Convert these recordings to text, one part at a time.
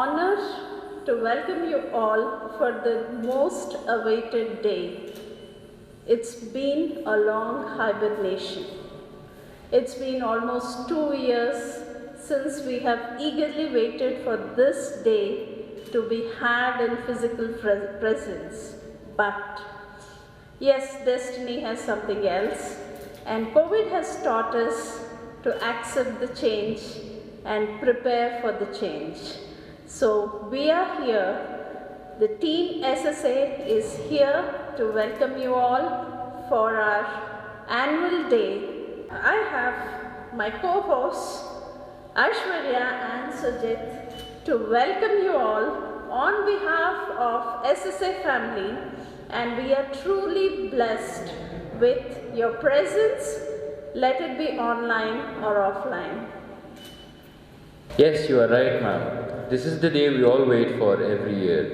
honor to welcome you all for the most awaited day. It's been a long hibernation. It's been almost 2 years since we have eagerly waited for this day to be had in physical presence. But yes, destiny has something else, and COVID has taught us to accept the change and prepare for the change. So we are here. The team SSA is here to welcome you all for our annual day. I have my co-hosts Aishwarya and Sujit to welcome you all on behalf of SSA family, and we are truly blessed with your presence, let it be online or offline. Yes, you are right, ma'am. This is the day we all wait for every year.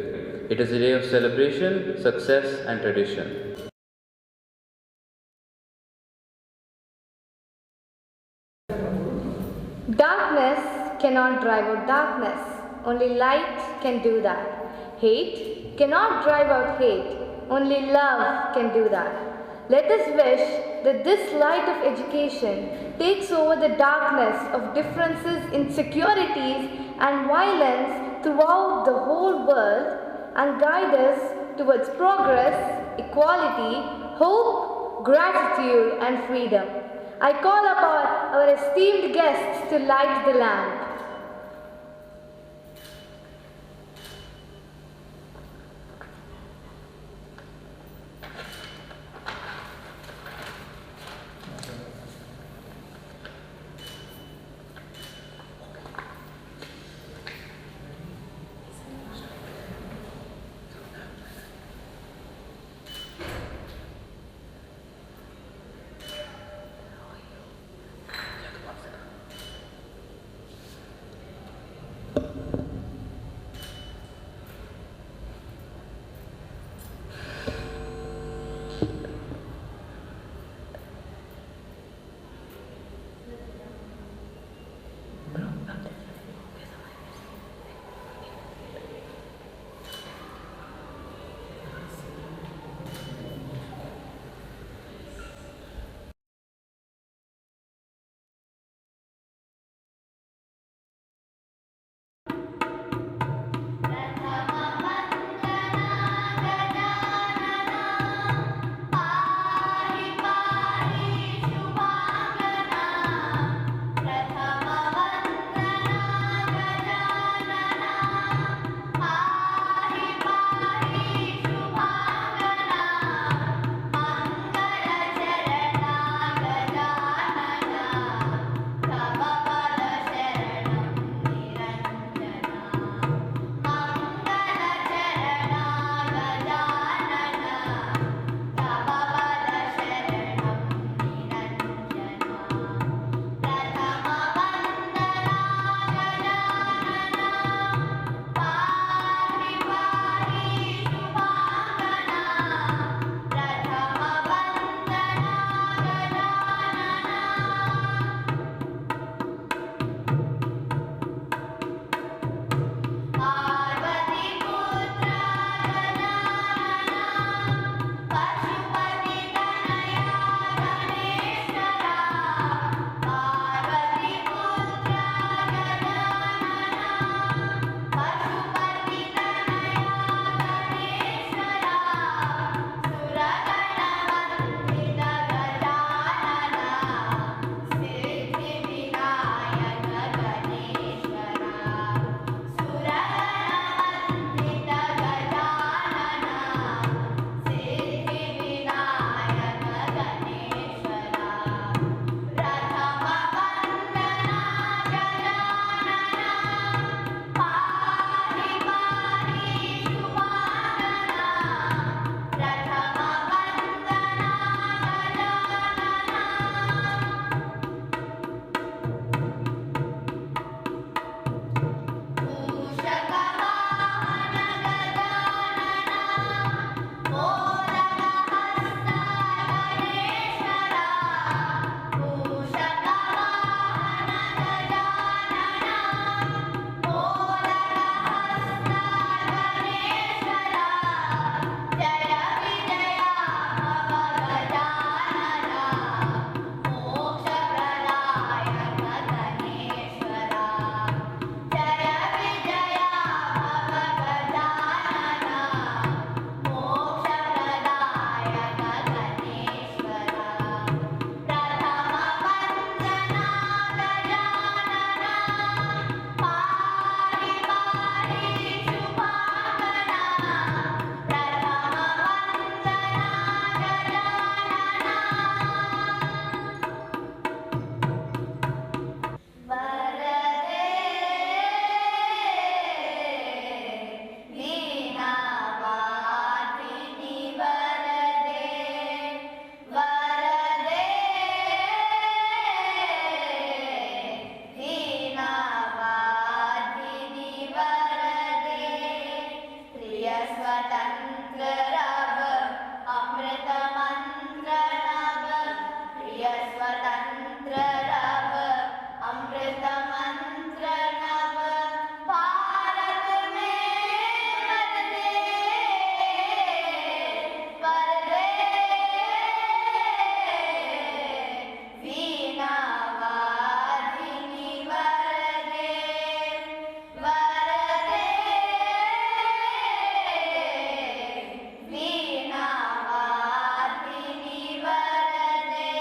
It is a day of celebration, success, and tradition. Darkness cannot drive out darkness. Only light can do that. Hate cannot drive out hate. Only love can do that. Let us wish that this light of education takes over the darkness of differences, insecurities, and violence throughout the whole world and guide us towards progress, equality, hope, gratitude, and freedom. I call upon our esteemed guests to light the lamp. प्रिय स्वतंत्र रव अमृत मंत्र नव प्रिय स्वतंत्र रव अमृत मंत्र नव भारत में वरदे वरदे वीणा वादिनी वरदे वरदे वीणा वादिनी वरदे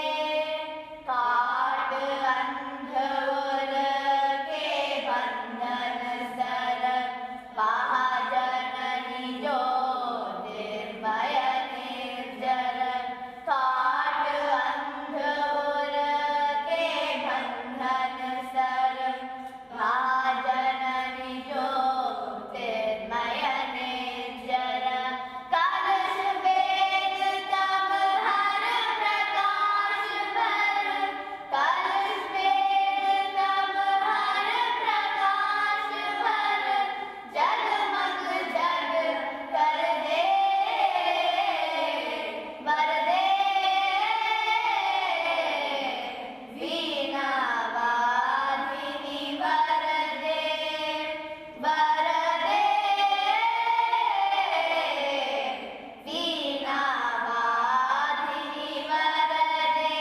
काट अंधोर के बंधन सर महाजननी ज्योतिर्मय निर्जर काट अंधोर के बंधन सर महाजननी ज्योतिर्मय निर्जर कलश वेद तब हर प्रकाश भर कलश वेद तब हर प्रकाश भर जगमग जग कर दे वरदे वीणा वादिनी वरदे वरदे वीणा वादिनी वरदे.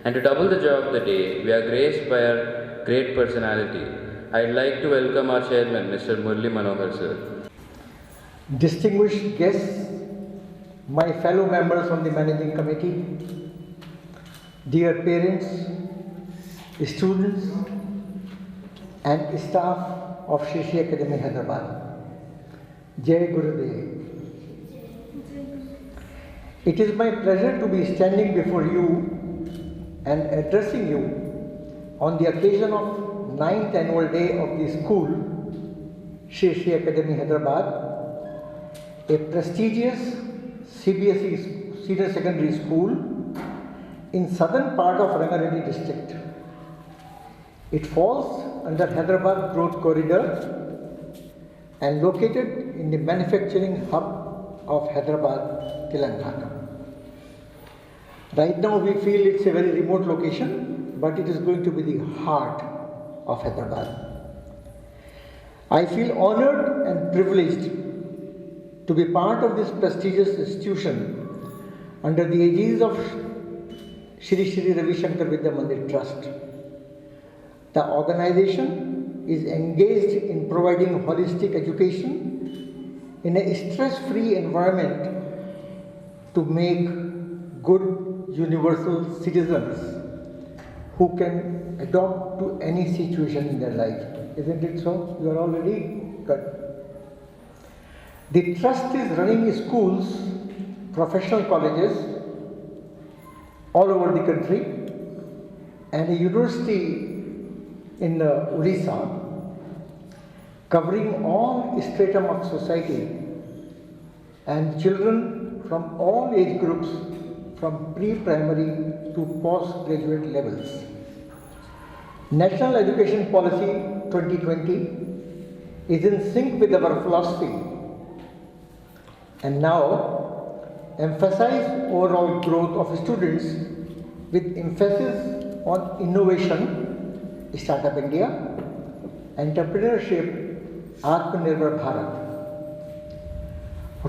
And to double the joy of the day, we are graced by our great personality. I'd like to welcome our chairman, Mr. Murli Manohar sir. Distinguished guests, my fellow members on the managing committee, dear parents, students, and staff of Shri Shri Academy Hyderabad, Jai Gurudev. It is my pleasure to be standing before you and addressing you on the occasion of 9th annual day of the school, Shri Shri Academy Hyderabad, a prestigious CBSE senior secondary school in southern part of Rangareddy district. It falls under Hyderabad Growth Corridor and located in the manufacturing hub of Hyderabad, Telangana. Right now we feel it's a very remote location, but it is going to be the heart of Hyderabad. I feel honored and privileged to be part of this prestigious institution under the aegis of Shri Shri Ravi Shankar Vidya Mandir Trust. The organization is engaged in providing holistic education in a stress-free environment to make good universal citizens who can adapt to any situation in their life. Isn't it so? You are all ready? Good. The trust is running schools, professional colleges all over the country and a university in Odisha covering all stratum of society and children from all age groups from pre-primary to postgraduate levels. National Education Policy 2020 is in sync with our philosophy and now emphasize overall growth of students with emphasis on innovation, Startup India, entrepreneurship, Atmanirbhar Bharat.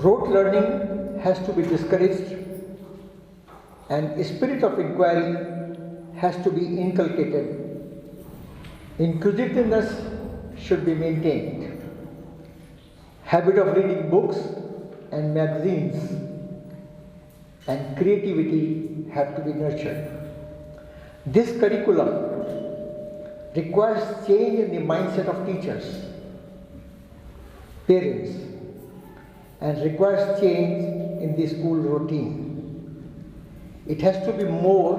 Rote learning has to be discouraged and spirit of inquiry has to be inculcated. Inquisitiveness should be maintained. Habit of reading books and magazines and creativity have to be nurtured. This curriculum requires change in the mindset of teachers, parents, and requires change in the school routine. It has to be more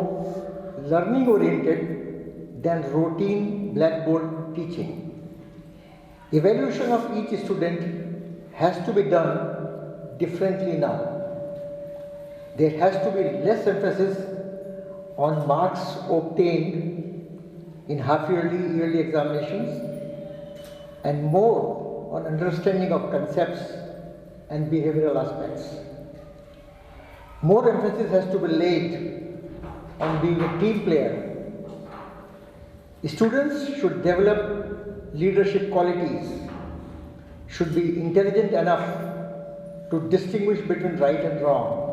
learning oriented than routine blackboard teaching. Evaluation of each student has to be done differently now. There has to be less emphasis on marks obtained in half-yearly, yearly examinations and more on understanding of concepts and behavioral aspects. More emphasis has to be laid on being a team player. Students should develop leadership qualities, should be intelligent enough to distinguish between right and wrong,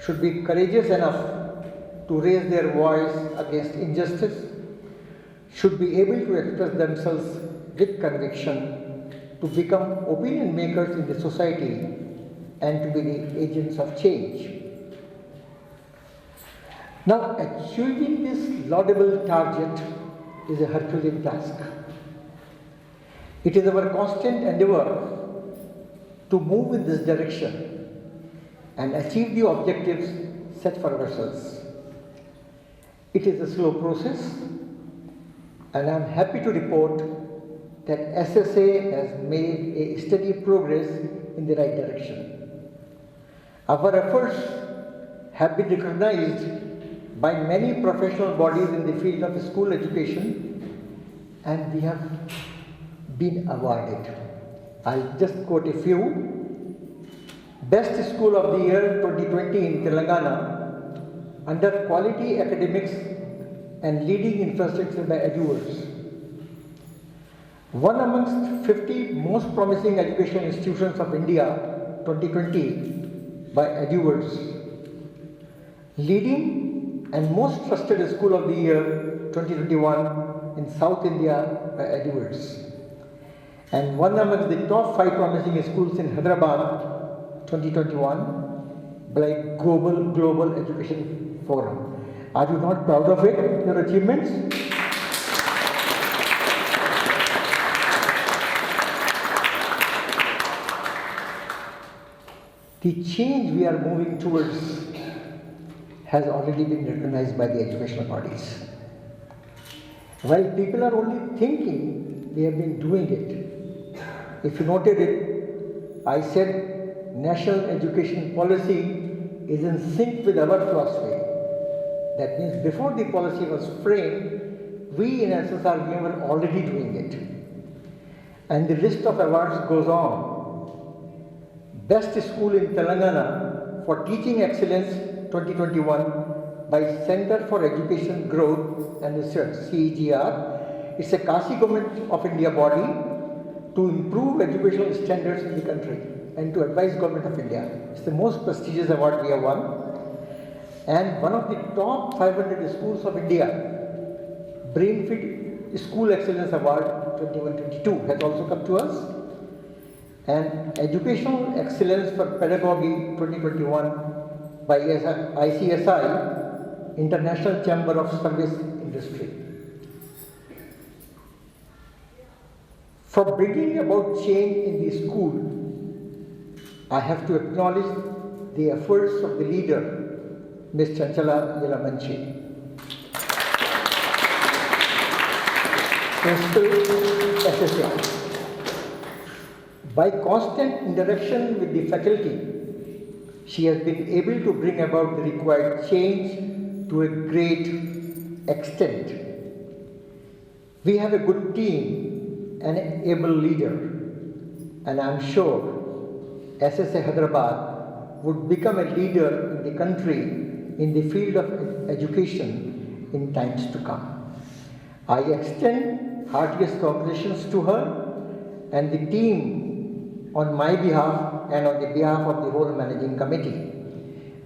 should be courageous enough to raise their voice against injustice, should be able to express themselves with conviction, to become opinion makers in the society, and to be the agents of change. Now, achieving this laudable target is a Herculean task. It is our constant endeavor to move in this direction and achieve the objectives set for ourselves. It is a slow process, and I am happy to report that SSA has made a steady progress in the right direction. Our efforts have been recognized by many professional bodies in the field of school education, and we have been awarded. I'll just quote a few. Best School of the Year 2020 in Telangana under Quality Academics and Leading Infrastructure by Eduwards. One amongst 50 most promising education institutions of India 2020 by Eduwards. Leading and most trusted school of the year 2021 in South India by Eduwards. And one amongst the top 5 promising schools in Hyderabad 2021 by Global Education Forum. Are you not proud of it, your achievements? The change we are moving towards has already been recognized by the educational bodies. While people are only thinking, they have been doing it. If you noted it, I said national education policy is in sync with our philosophy. That means before the policy was framed, we in SSRBM were already doing it. And the list of awards goes on. Best School in Telangana for Teaching Excellence 2021 by Center for Education Growth and Research, CEGR. It's a Kasi Government of India body to improve educational standards in the country and to advise Government of India. It's the most prestigious award we have won. And one of the top 500 schools of India, Brainfeed School Excellence Award 21-22 has also come to us. And Educational Excellence for Pedagogy 2021 by ICSI, International Chamber of Service Industry. For bringing about change in the school, I have to acknowledge the efforts of the leader, Ms. Chanchala Yelamanchi. Principal SSA. By constant interaction with the faculty, she has been able to bring about the required change to a great extent. We have a good team and an able leader, and I am sure SSA Hyderabad would become a leader in the country in the field of education in times to come. I extend heartiest congratulations to her and the team on my behalf and on the behalf of the whole managing committee.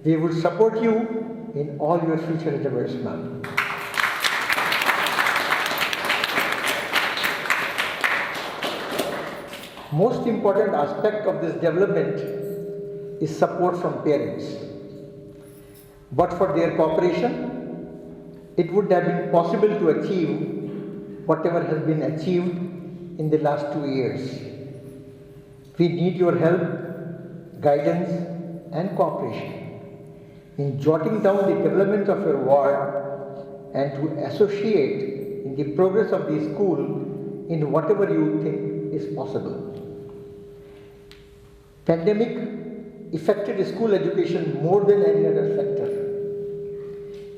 We would support you in all your future endeavors, ma'am. Most important aspect of this development is support from parents. But for their cooperation, it would have been possible to achieve whatever has been achieved in the last 2 years. We need your help, guidance, and cooperation in jotting down the development of your ward and to associate in the progress of the school in whatever you think is possible. Pandemic affected school education more than any other sector.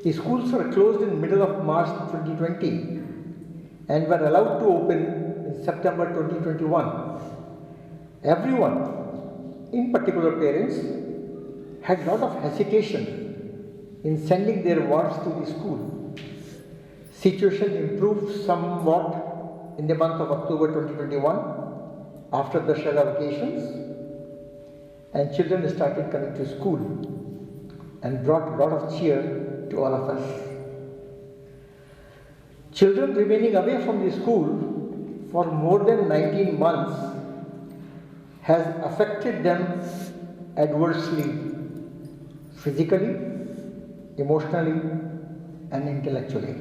The schools were closed in middle of March 2020 and were allowed to open in September 2021, everyone, in particular parents, had a lot of hesitation in sending their wards to the school. Situation improved somewhat in the month of October 2021 after the Shraddha vacations, and children started coming to school and brought a lot of cheer to all of us. Children remaining away from the school for more than 19 months has affected them adversely, physically, emotionally, and intellectually.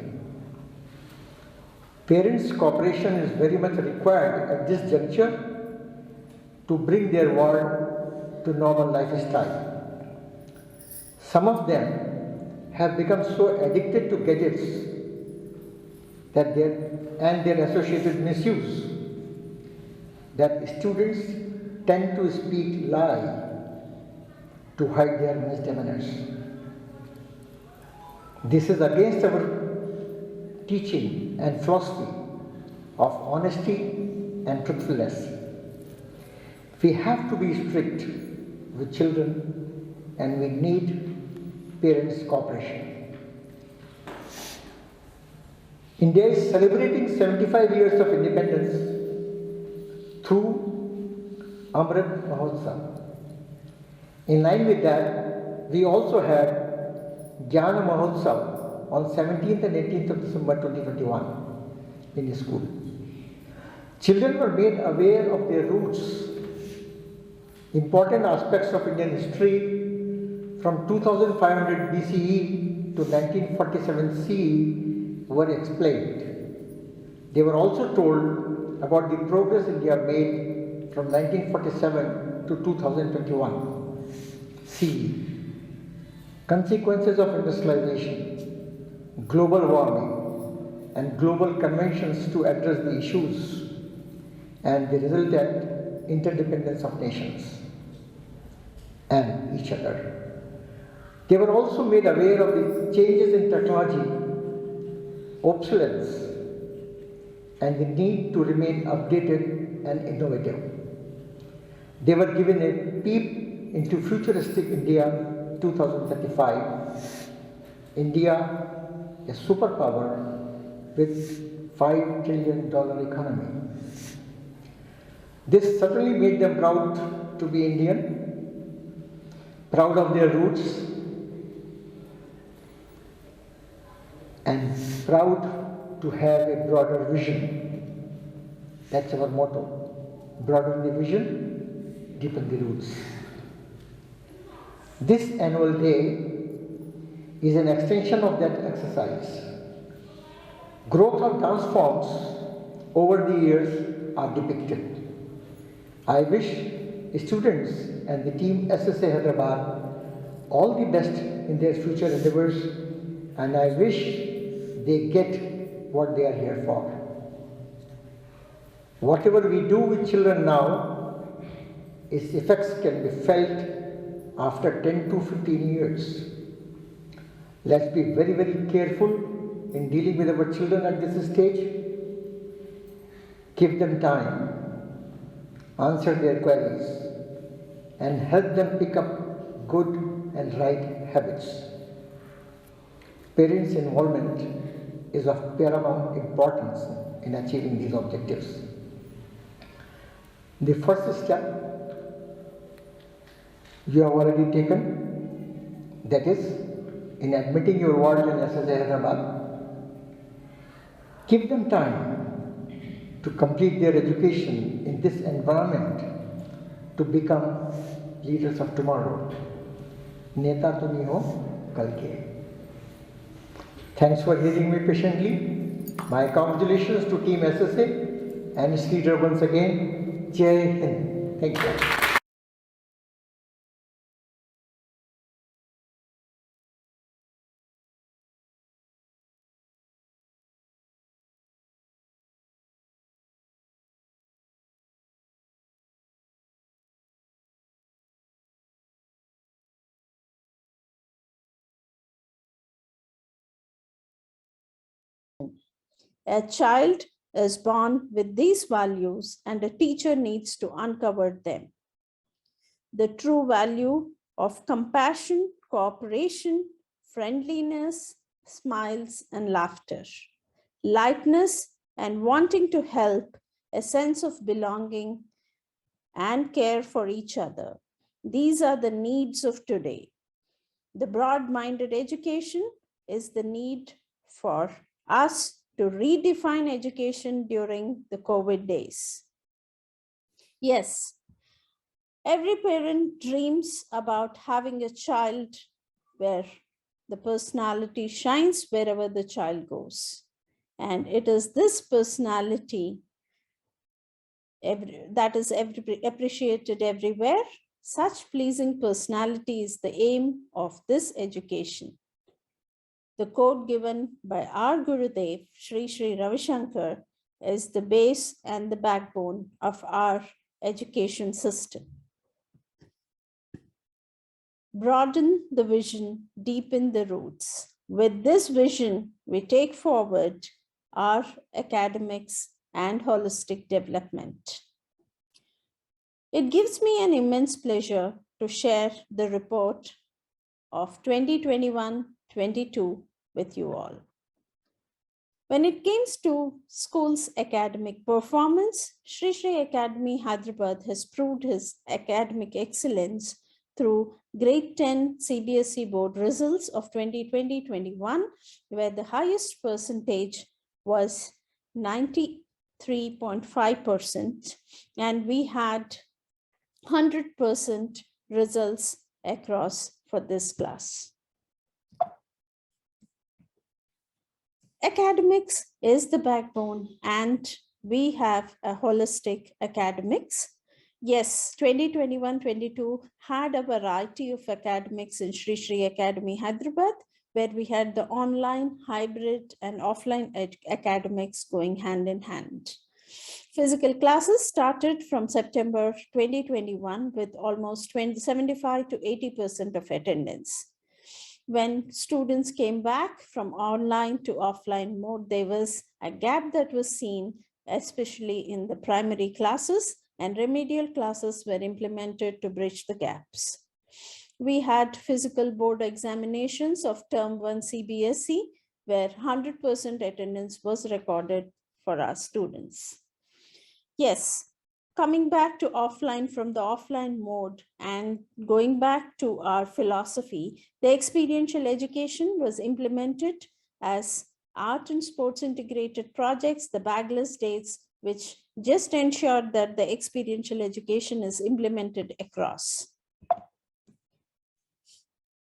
Parents' cooperation is very much required at this juncture to bring their ward to normal lifestyle. Some of them have become so addicted to gadgets that their associated misuse that students tend to speak lie to hide their misdemeanors. This is against our teaching and philosophy of honesty and truthfulness. We have to be strict with children and we need parents' cooperation. India is celebrating 75 years of independence through Amrit Mahotsav. In line with that, we also had Jnana Mahotsav on 17th and 18th of December 2021 in the school. Children were made aware of their roots, important aspects of Indian history from 2500 BCE to 1947 CE were explained. They were also told about the progress India made from 1947 to 2021 CE, consequences of industrialization, global warming, and global conventions to address the issues, and the resultant interdependence of nations and each other. They were also made aware of the changes in technology, obsolescence, and the need to remain updated and innovative. They were given a peep into futuristic India 2035, India, a superpower with $5 trillion economy. This certainly made them proud to be Indian, proud of their roots, and proud to have a broader vision. That's our motto. Broaden the vision, deepen the roots. This annual day is an extension of that exercise. Growth of dance forms over the years are depicted. I wish students and the team SSA Hyderabad all the best in their future endeavors, and I wish they get what they are here for. Whatever we do with children now, its effects can be felt after 10 to 15 years. Let's be very, very careful in dealing with our children at this stage. Give them time, answer their queries, and help them pick up good and right habits. Parents' involvement is of paramount importance in achieving these objectives. The first step you have already taken, that is, in admitting your wards in SSA Hyderabad. Give them time to complete their education in this environment to become leaders of tomorrow. Neta tumi ho kal ke. Thanks for hearing me patiently. My congratulations to Team SSA and its leader once again. Jai Hind. Thank you. A child is born with these values, and a teacher needs to uncover them. The true value of compassion, cooperation, friendliness, smiles, and laughter, lightness, and wanting to help, a sense of belonging, and care for each other. These are the needs of today. The broad minded education is the need for us to redefine education during the COVID days. Yes, every parent dreams about having a child where the personality shines wherever the child goes. And it is this personality that is appreciated everywhere. Such pleasing personality is the aim of this education. The quote given by our Gurudev, Sri Sri Ravi Shankar, is the base and the backbone of our education system. Broaden the vision, deepen the roots. With this vision, we take forward our academics and holistic development. It gives me an immense pleasure to share the report of 2021-22 with you all. When it comes to school's academic performance, Sri Sri Academy Hyderabad has proved his academic excellence through Grade 10 CBSE board results of 2020-21, where the highest percentage was 93.5%, and we had 100% results across for this class. Academics is the backbone, and we have a holistic academics. Yes, 2021-22 had a variety of academics in Sri Sri Academy Hyderabad, where we had the online, hybrid, and offline academics going hand in hand. Physical classes started from September 2021 with almost 75 to 80% of attendance. When students came back from online to offline mode, there was a gap that was seen, especially in the primary classes, and remedial classes were implemented to bridge the gaps. We had physical board examinations of Term 1 CBSE, where 100% attendance was recorded for our students. Yes, coming back to offline from the offline mode and going back to our philosophy, the experiential education was implemented as art and sports integrated projects, the bagless days, which just ensured that the experiential education is implemented across.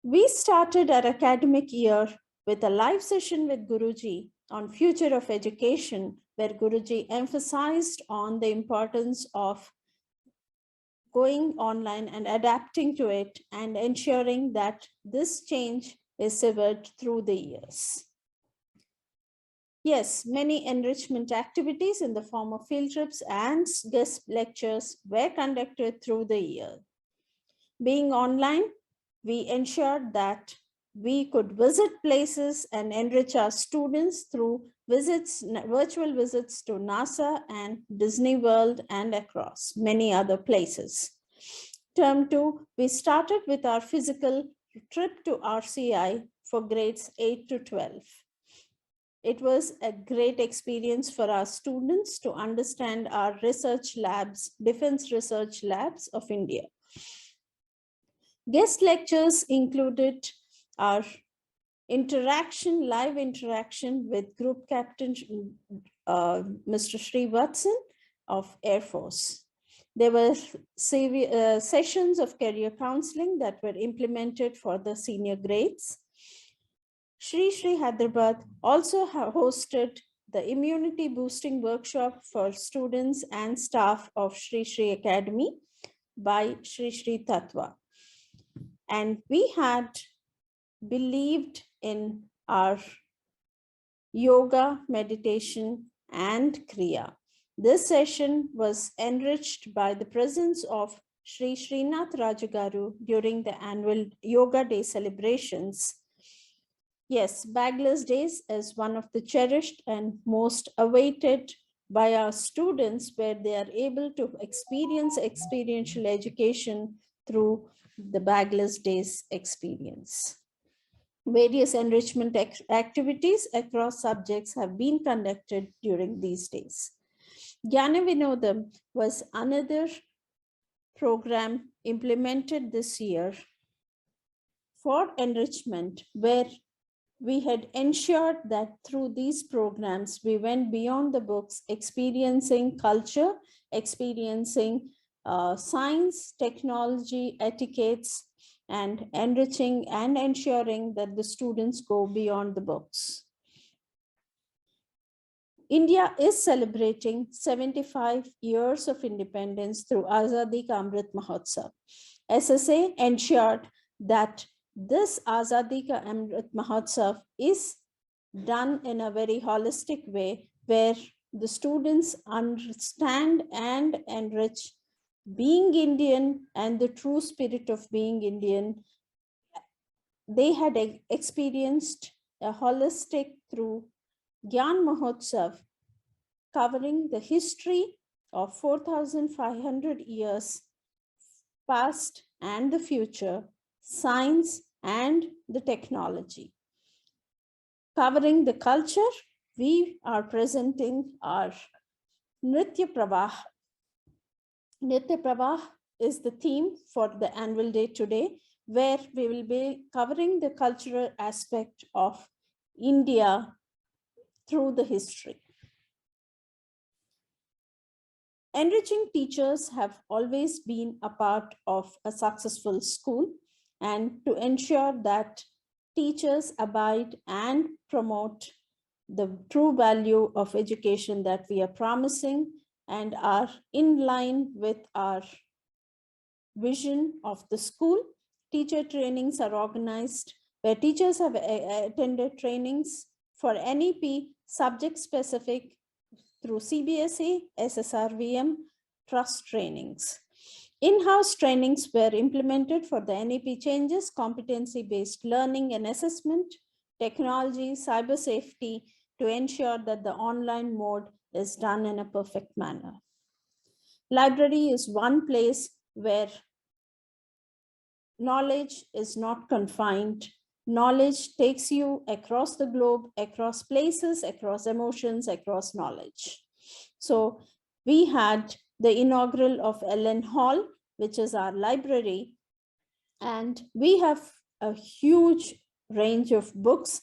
We started our academic year with a live session with Guruji on future of education, where Guruji emphasized on the importance of going online and adapting to it and ensuring that this change is severed through the years. Yes, many enrichment activities in the form of field trips and guest lectures were conducted through the year. Being online, we ensured that we could visit places and enrich our students through visits, virtual visits to NASA and Disney World and across many other places. Term 2, we started with our physical trip to RCI for grades 8 to 12. It was a great experience for our students to understand our research labs, defense research labs of India. Guest lectures included our interaction, live interaction with Group Captain Mr. Srivatsan of Air Force. There were sessions of career counseling that were implemented for the senior grades. Sri Sri Hyderabad also hosted the immunity boosting workshop for students and staff of Sri Sri Academy by Sri Sri Tattva. And we had believed in our yoga, meditation, and Kriya. This session was enriched by the presence of Sri Srinath Rajagaru during the annual Yoga Day celebrations. Yes, Bagless Days is one of the cherished and most awaited by our students, where they are able to experience experiential education through the Bagless Days experience. Various enrichment activities across subjects have been conducted during these days. Jnana Vinodam was another program implemented this year for enrichment, where we had ensured that through these programs, we went beyond the books, experiencing culture, experiencing science, technology, etiquettes, and enriching and ensuring that the students go beyond the books. India is celebrating 75 years of independence through Azadi Ka Amrit Mahotsav. SSA ensured that this Azadi Ka Amrit Mahotsav is done in a very holistic way, where the students understand and enrich being Indian and the true spirit of being Indian. They had experienced a holistic through Gyan Mahotsav, covering the history of 4,500 years past and the future, science and the technology. Covering the culture, we are presenting our Nritya Prabah. Nritya Prabah is the theme for the annual day today, where we will be covering the cultural aspect of India through the history. Enriching teachers have always been a part of a successful school, and to ensure that teachers abide and promote the true value of education that we are promising and are in line with our vision of the school. Teacher trainings are organized where teachers have attended trainings for NEP subject specific through CBSE, SSRVM, trust trainings. In-house trainings were implemented for the NEP changes, competency-based learning and assessment, technology, cyber safety, to ensure that the online mode is done in a perfect manner. Library is one place where knowledge is not confined. Knowledge takes you across the globe, across places, across emotions, across knowledge. So we had the inaugural of Ellen Hall, which is our library, and we have a huge range of books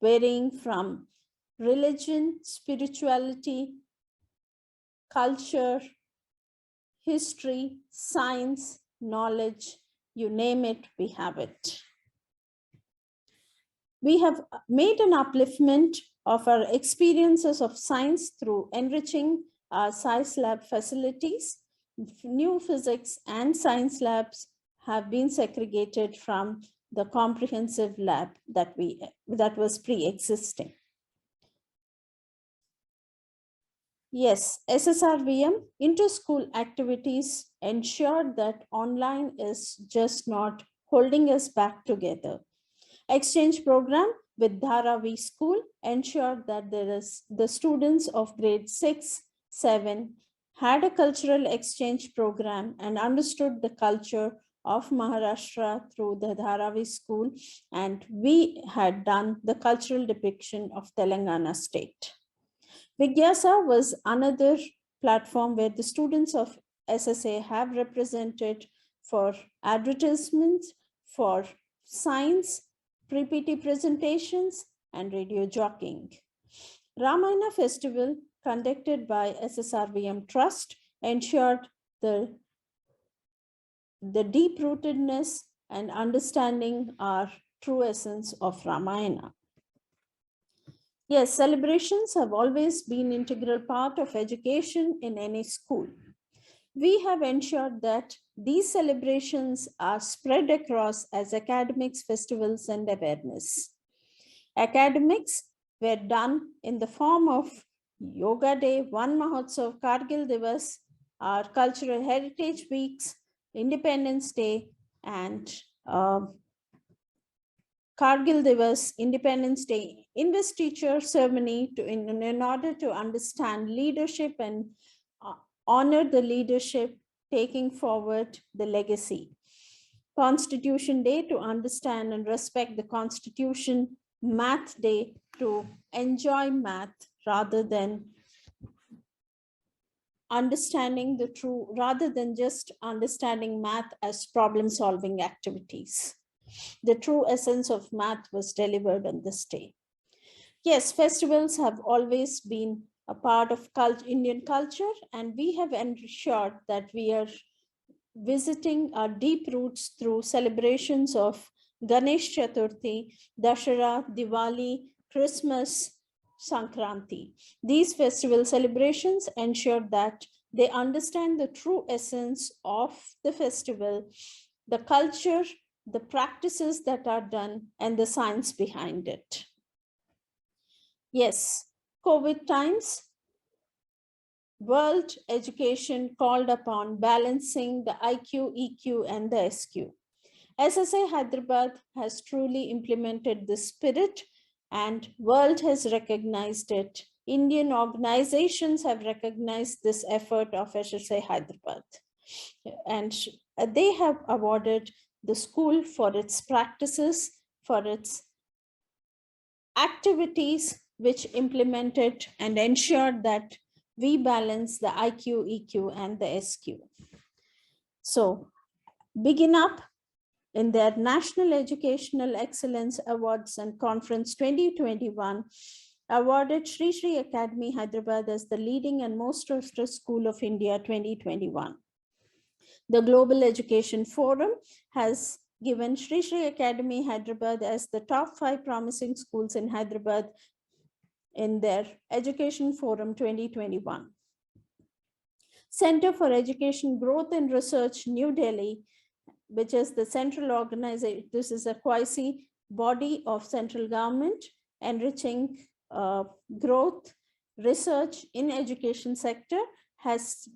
varying from religion, spirituality, culture, history, science, knowledge, you name it, we have it. We have made an upliftment of our experiences of science through enriching our science lab facilities. New physics and science labs have been segregated from the comprehensive lab that was pre-existing. Yes, SSRVM inter-school activities ensured that online is just not holding us back together. Exchange program with Dharavi School ensured that the students of grade 6, 7 had a cultural exchange program and understood the culture of Maharashtra through the Dharavi School, and we had done the cultural depiction of Telangana state. Vigyasa was another platform where the students of SSA have represented for advertisements, for science, PPT presentations, and radio jockeying. Ramayana Festival, conducted by SSRVM Trust, ensured the deep-rootedness and understanding our true essence of Ramayana. Yes, celebrations have always been an integral part of education in any school. We have ensured that these celebrations are spread across as academics, festivals, and awareness. Academics were done in the form of Yoga Day, One Mahotsav, Kargil Divas, our Cultural Heritage Weeks, Independence Day, and Kargil Divas, Independence Day, investiture ceremony in order to understand leadership and uh, honor the leadership, taking forward the legacy. Constitution Day to understand and respect the Constitution. Math Day to enjoy math rather than understanding the true, rather than just understanding math as problem solving activities. The true essence of math was delivered on this day. Yes, festivals have always been a part of Indian culture, and we have ensured that we are visiting our deep roots through celebrations of Ganesh Chaturthi, Dashara, Diwali, Christmas, Sankranti. These festival celebrations ensure that they understand the true essence of the festival, the culture, the practices that are done, and the science behind it. Yes, COVID times, world education called upon balancing the IQ, EQ, and the SQ. SSI Hyderabad has truly implemented this spirit, and world has recognized it. Indian organizations have recognized this effort of SSI Hyderabad, and they have awarded the school for its practices, for its activities which implemented and ensured that we balance the IQ, EQ, and the SQ. So, begin up in their National Educational Excellence Awards and Conference 2021, awarded Sri Sri Academy Hyderabad as the leading and most trusted school of India 2021. The Global Education Forum has given Sri Sri Academy Hyderabad as the top 5 promising schools in Hyderabad in their Education Forum 2021. Center for Education Growth and Research, New Delhi, which is the central organization. This is a quasi body of central government enriching growth, research in education sector, has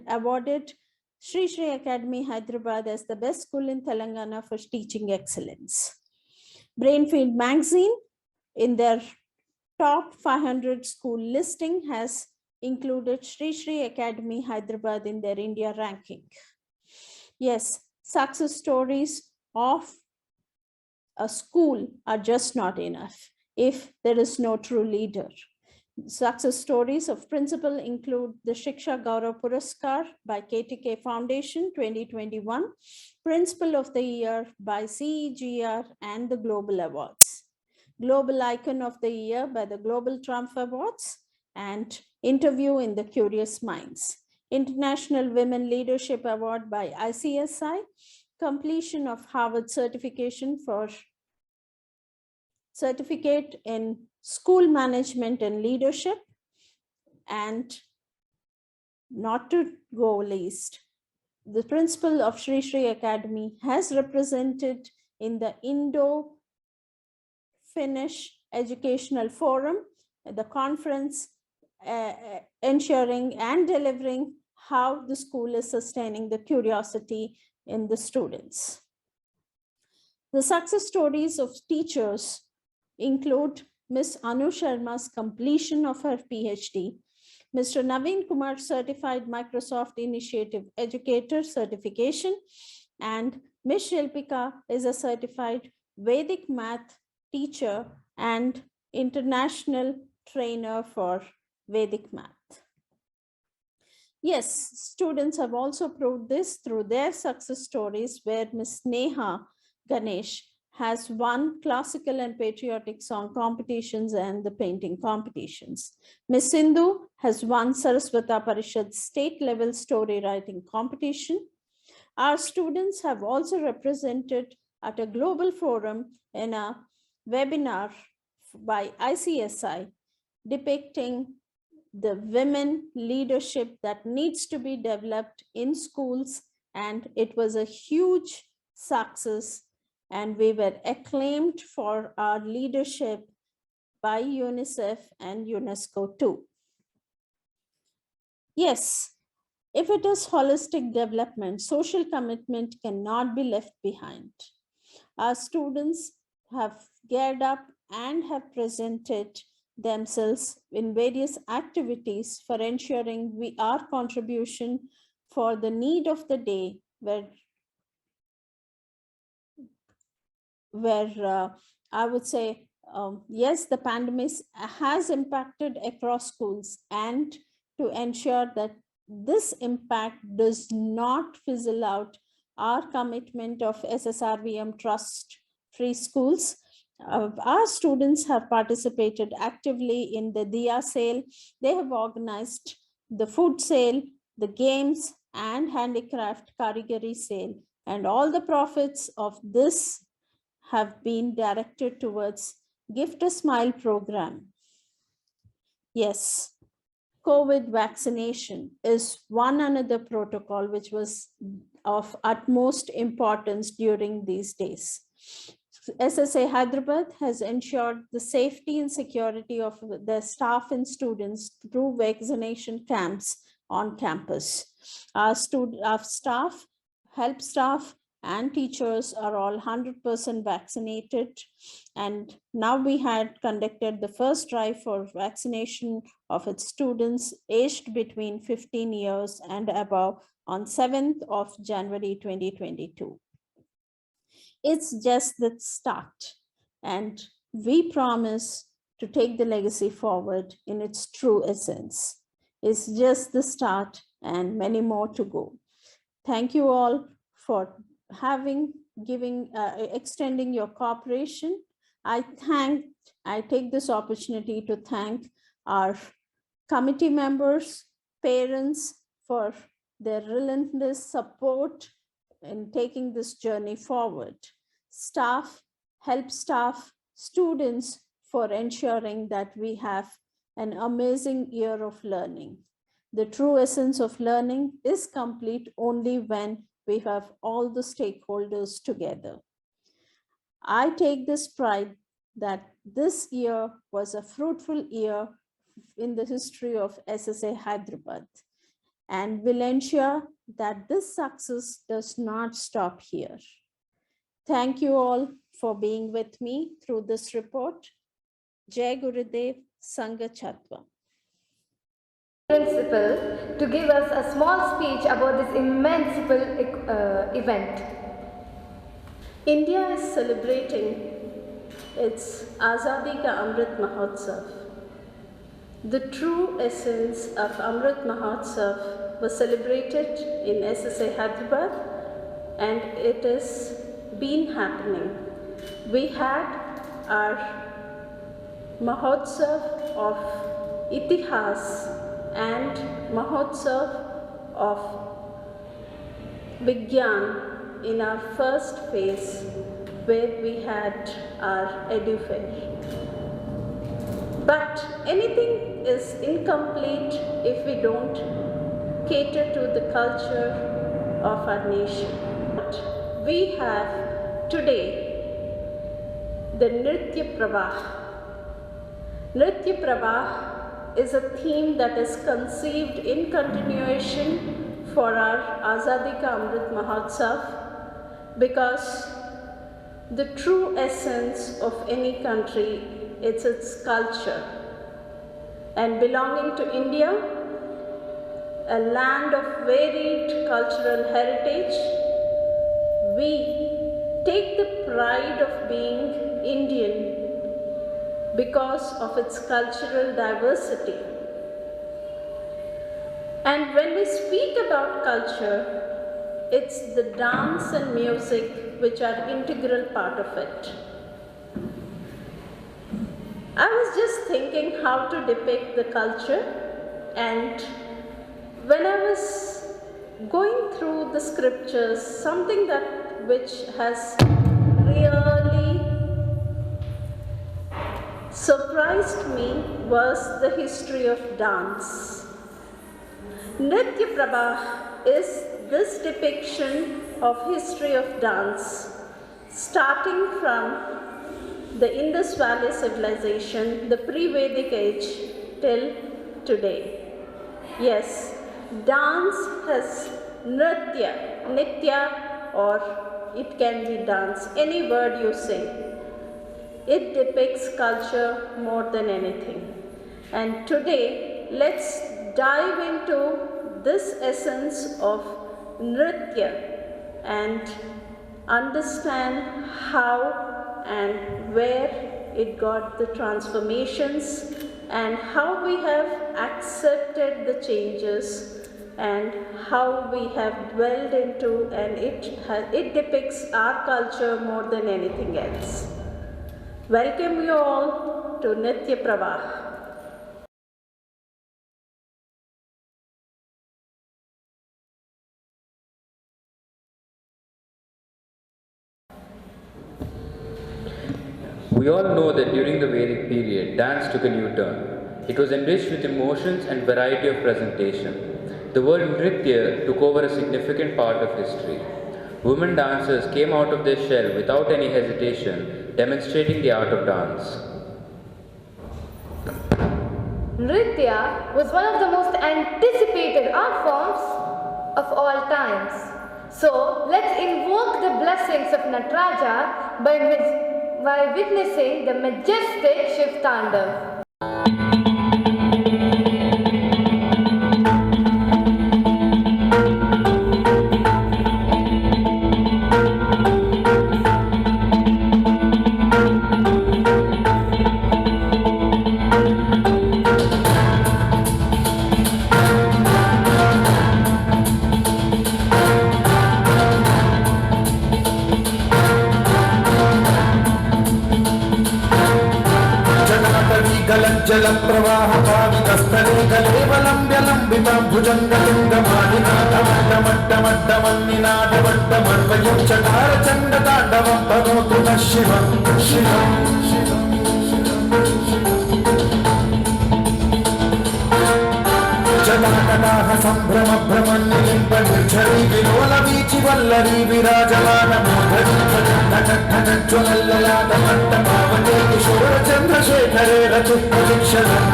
awarded Sri Sri Academy Hyderabad as the best school in Telangana for teaching excellence. Brainfield Magazine, in their top 500 school listing, has included Sri Sri Academy Hyderabad in their India ranking. Yes, success stories of a school are just not enough if there is no true leader. Success stories of principal include the Shiksha Gaurav Puraskar by KTK Foundation 2021, Principal of the Year by CEGR, and the Global Awards. Global Icon of the Year by the Global Trump Awards, and Interview in the Curious Minds. International Women Leadership Award by ICSI, completion of Harvard certification for certificate in school management and leadership, and not to go least, the principal of Sri Sri Academy has represented in the Indo-Finnish Educational Forum, the conference, ensuring and delivering how the school is sustaining the curiosity in the students. The success stories of teachers include Ms. Anu Sharma's completion of her PhD, Mr. Naveen Kumar Certified Microsoft Initiative Educator certification, and Ms. Shilpika is a certified Vedic math teacher and international trainer for Vedic math. Yes, students have also proved this through their success stories, where Ms. Neha Ganesh has won classical and patriotic song competitions and the painting competitions. Ms. Sindhu has won Saraswata Parishad state level story writing competition. Our students have also represented at a global forum in a webinar by ICSI depicting the women leadership that needs to be developed in schools, and it was a huge success, and we were acclaimed for our leadership by UNICEF and UNESCO too. Yes, if it is holistic development, social commitment cannot be left behind. Our students have geared up and have presented themselves in various activities for ensuring our contribution for the need of the day, where I would say, yes, the pandemic has impacted across schools, and to ensure that this impact does not fizzle out our commitment of SSRVM Trust Free Schools. Our students have participated actively in the Diya sale. They have organized the food sale, the games, and handicraft karigari sale. And all the profits of this have been directed towards Gift a Smile program. Yes, COVID vaccination is one another protocol which was of utmost importance during these days. SSA Hyderabad has ensured the safety and security of their staff and students through vaccination camps on campus. Our staff, help staff, and teachers are all 100% vaccinated. And now we had conducted the first drive for vaccination of its students aged between 15 years and above on 7th of January 2022. It's just the start, and we promise to take the legacy forward in its true essence. It's just the start and many more to go. Thank you all for extending your cooperation. I take this opportunity to thank our committee members, parents for their relentless support in taking this journey forward, staff, help staff, students for ensuring that we have an amazing year of learning. The true essence of learning is complete only when we have all the stakeholders together. I take this pride that this year was a fruitful year in the history of SSA Hyderabad, and will ensure that this success does not stop here. Thank you all for being with me through this report. Jai Gurudev, Sangha Chatva. Principal to give us a small speech about this immense event. India is celebrating its Azadi Ka Amrit Mahotsav. The true essence of Amrit Mahotsav was celebrated in SSA Hyderabad, and it has been happening. We had our Mahotsav of Itihas and Mahotsav of Vigyan in our first phase, where we had our Edu Fair. But anything is incomplete if we don't cater to the culture of our nation. We have today the Nritya Prabha. Nritya Prabha is a theme that is conceived in continuation for our Azadi Ka Amrit Mahotsav, because the true essence of any country, it's its culture. And belonging to India, a land of varied cultural heritage, we take the pride of being Indian because of its cultural diversity. And when we speak about culture, it's the dance and music which are integral part of it. I was just thinking how to depict the culture, and when I was going through the scriptures, something which has really surprised me was the history of dance. Nritya Prabha is this depiction of history of dance, starting from the Indus Valley civilization, the pre-Vedic age, till today. Yes, dance has nritya, nitya, or it can be dance, any word you say. It depicts culture more than anything. And today, let's dive into this essence of Nritya and understand how and where it got the transformations and how we have accepted the changes and how we have dwelled into, and it depicts our culture more than anything else. Welcome you all to Nitya Pravah. We all know that during the Vedic period, dance took a new turn. It was enriched with emotions and variety of presentation. The word Nritya took over a significant part of history. Women dancers came out of their shell without any hesitation, demonstrating the art of dance. Nritya was one of the most anticipated art forms of all times. So let's invoke the blessings of Nataraja by witnessing the majestic Shiv Tandav. जलप्रवाहपावितस्थले गलेवलम्ब्यलम्बितं भुजङ्गलिङ्गमालिनाथमड्डमड्डमन्निनाथमड्डमर्वयं चकारचण्डताण्डवं तनोतु नः शिवं शिवं जटाकटाह सम्भ्रम भ्रमन्निलिम्ब निर्झरी विलोलवीचि वल्लरी विराजमानमोधरी ज्वलल्ललाटमट्टपावते किशोरचन्द्रशेखरे रचित्तशिक्षणम्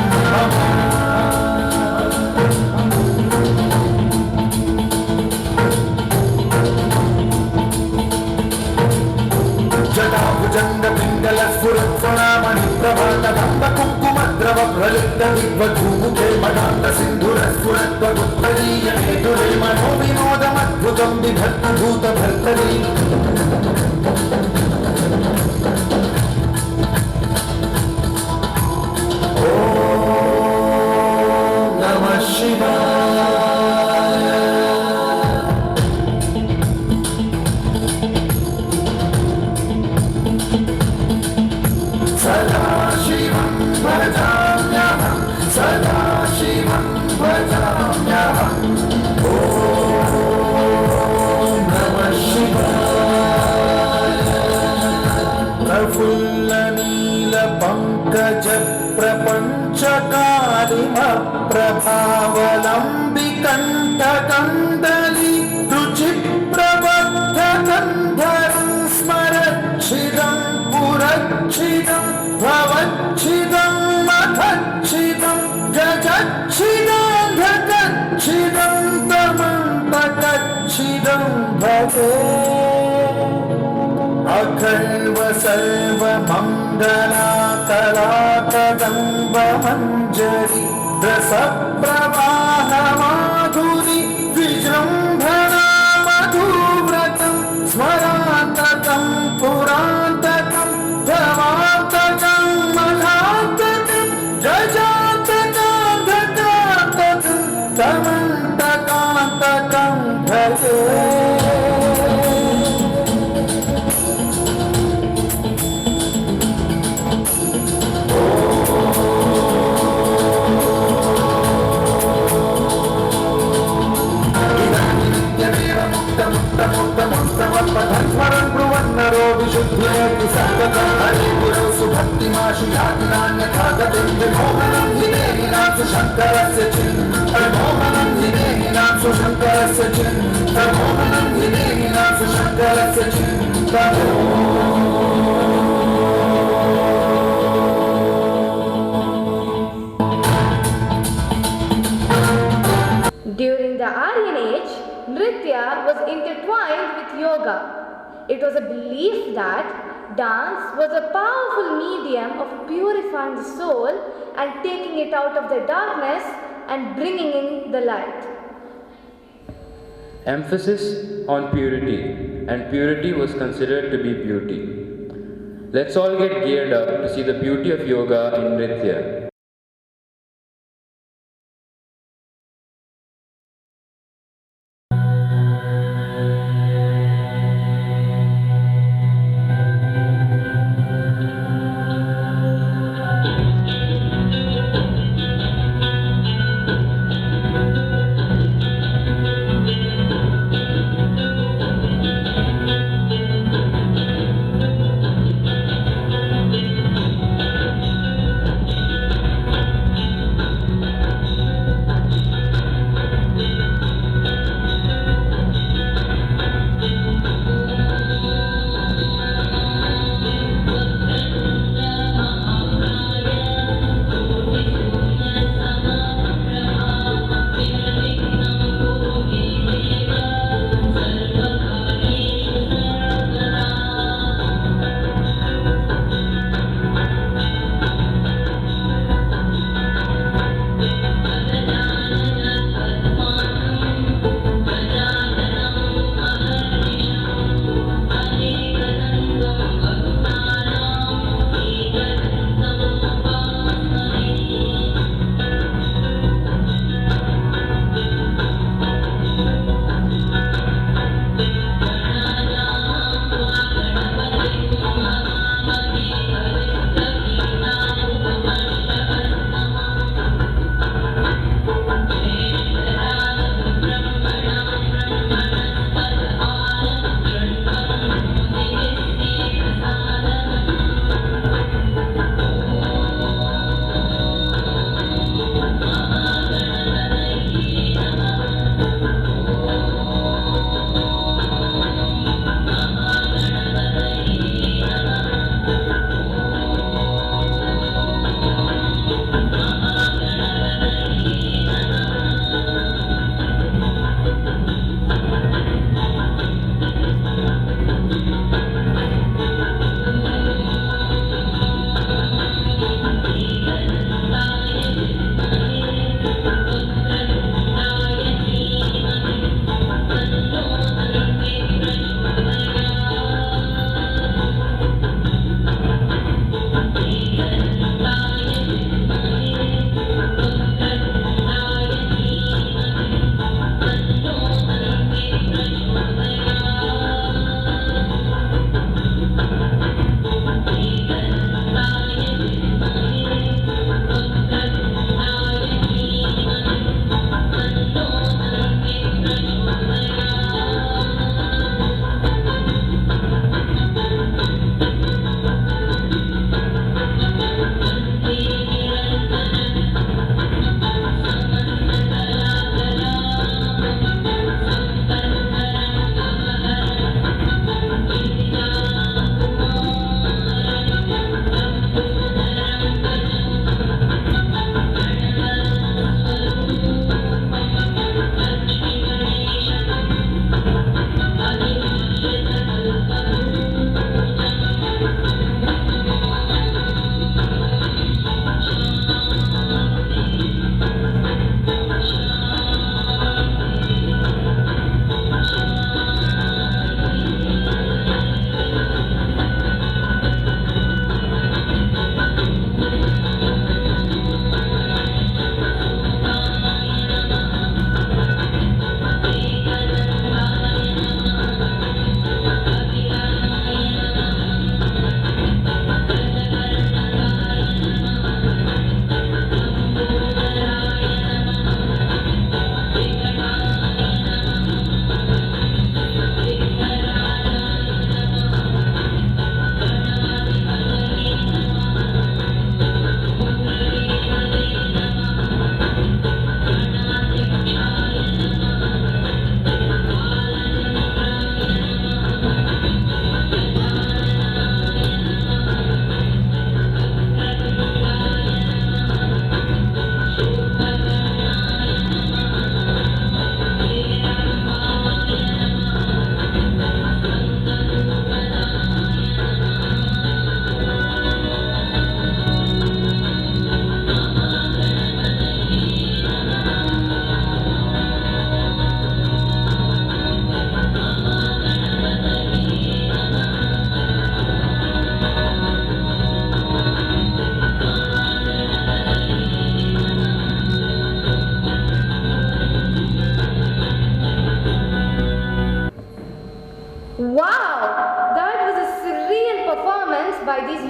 जटाभुजङ्गपिङ्गलस्फुरत्वणामणिप्रभातकम्बकुङ्कुमद्रव प्रलिप्तविद्वधूमुखे मदान्तसिन्धुरस्फुरत्वदुत्तरीयमेतुरे मनोविनोदमद्भुतं बिभर्तु भूतभर्तरी ॐ नमः शिवाय सदाशिवं भजाम्यहं सदाशिवं भजाम्यहम् ॐ नमः शिवाय प्रफुल्लनीलपङ्कजप्रपञ्चकारिमप्रभावलम्बिकण्ठकन्दली रुचिप्रबद्धकन्धरं स्मरच्छिदं पुरच्छिदं भवच्छिदं मथच्छिदं गजच्छिदान्धकच्छिदं तमन्तकच्छिदं भजे अखल्व सर्वमङ्गलाकलाकदम्बमञ्जरी रसप्रवाहमाधुरि विजृम्भणा मधुव्रतं स्मरान्तकं पुरान्तकं भवान्तकं मधान्तकं गजान्तकान्तकान्तकं तमन्तकान्तकं भजे स्मरन् ब्रुवन्नरो विशुद्धेति सर्वतः हरिपुरौ सुभक्तिमाशु यातिनान्यथा गतिं विमोहनं विदेहिनां सुशङ्करस्य चिन्मोहनं विदेहिनां सुशङ्करस्य चिन्मोहनं विदेहिनां सुशङ्करस्य चिन्तनो During the Aryan Age, Nritya was intertwined with yoga. It was a belief that Dance was a powerful medium of purifying the soul and taking it out of the darkness and bringing in the light. Emphasis on purity, and purity was considered to be beauty. Let's all get geared up to see the beauty of yoga in Nritya.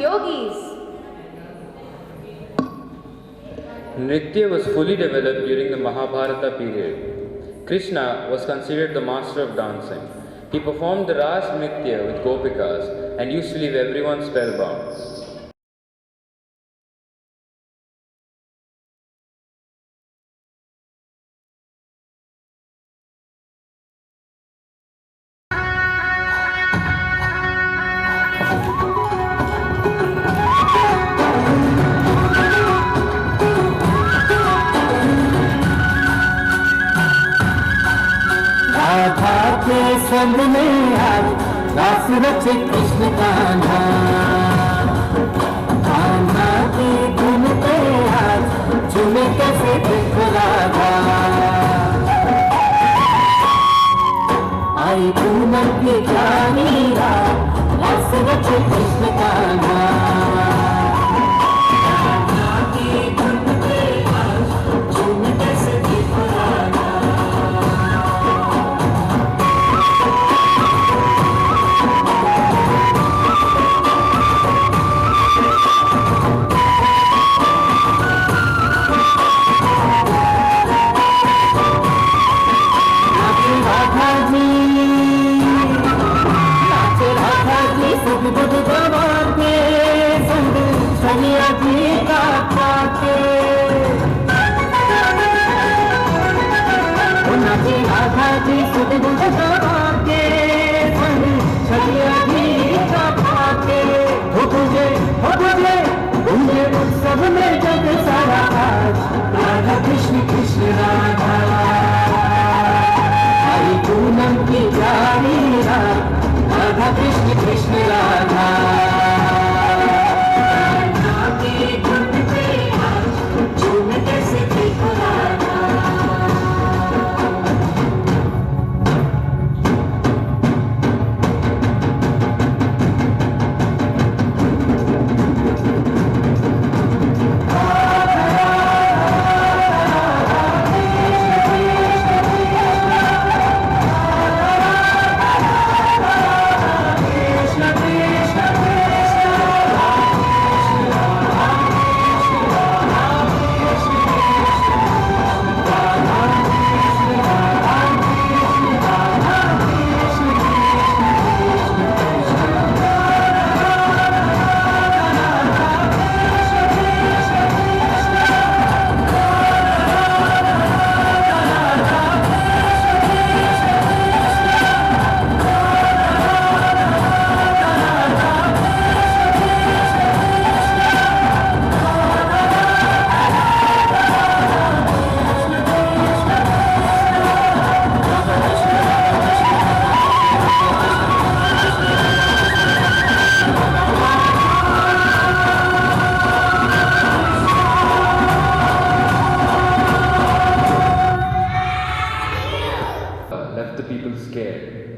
yogis. Nritya was fully developed during the Mahabharata period. Krishna was considered the master of dancing. He performed the Ras Nritya with Gopikas and used to leave everyone spellbound. Radha के संग में आज रास रचे कृष्ण कान्हा, कान्हा की धुन पे आज झूमे कैसे देख राधा। आई पूनम की जानी रात रास रचे कृष्ण कान्हा, कान्हा की धुन पे आज झूमे कैसे देख राधा। सब में जग सारा राधा कृष्ण कृष्ण राधा। आई पूनम की प्यारी रात Radha Krishna Krishna Radha.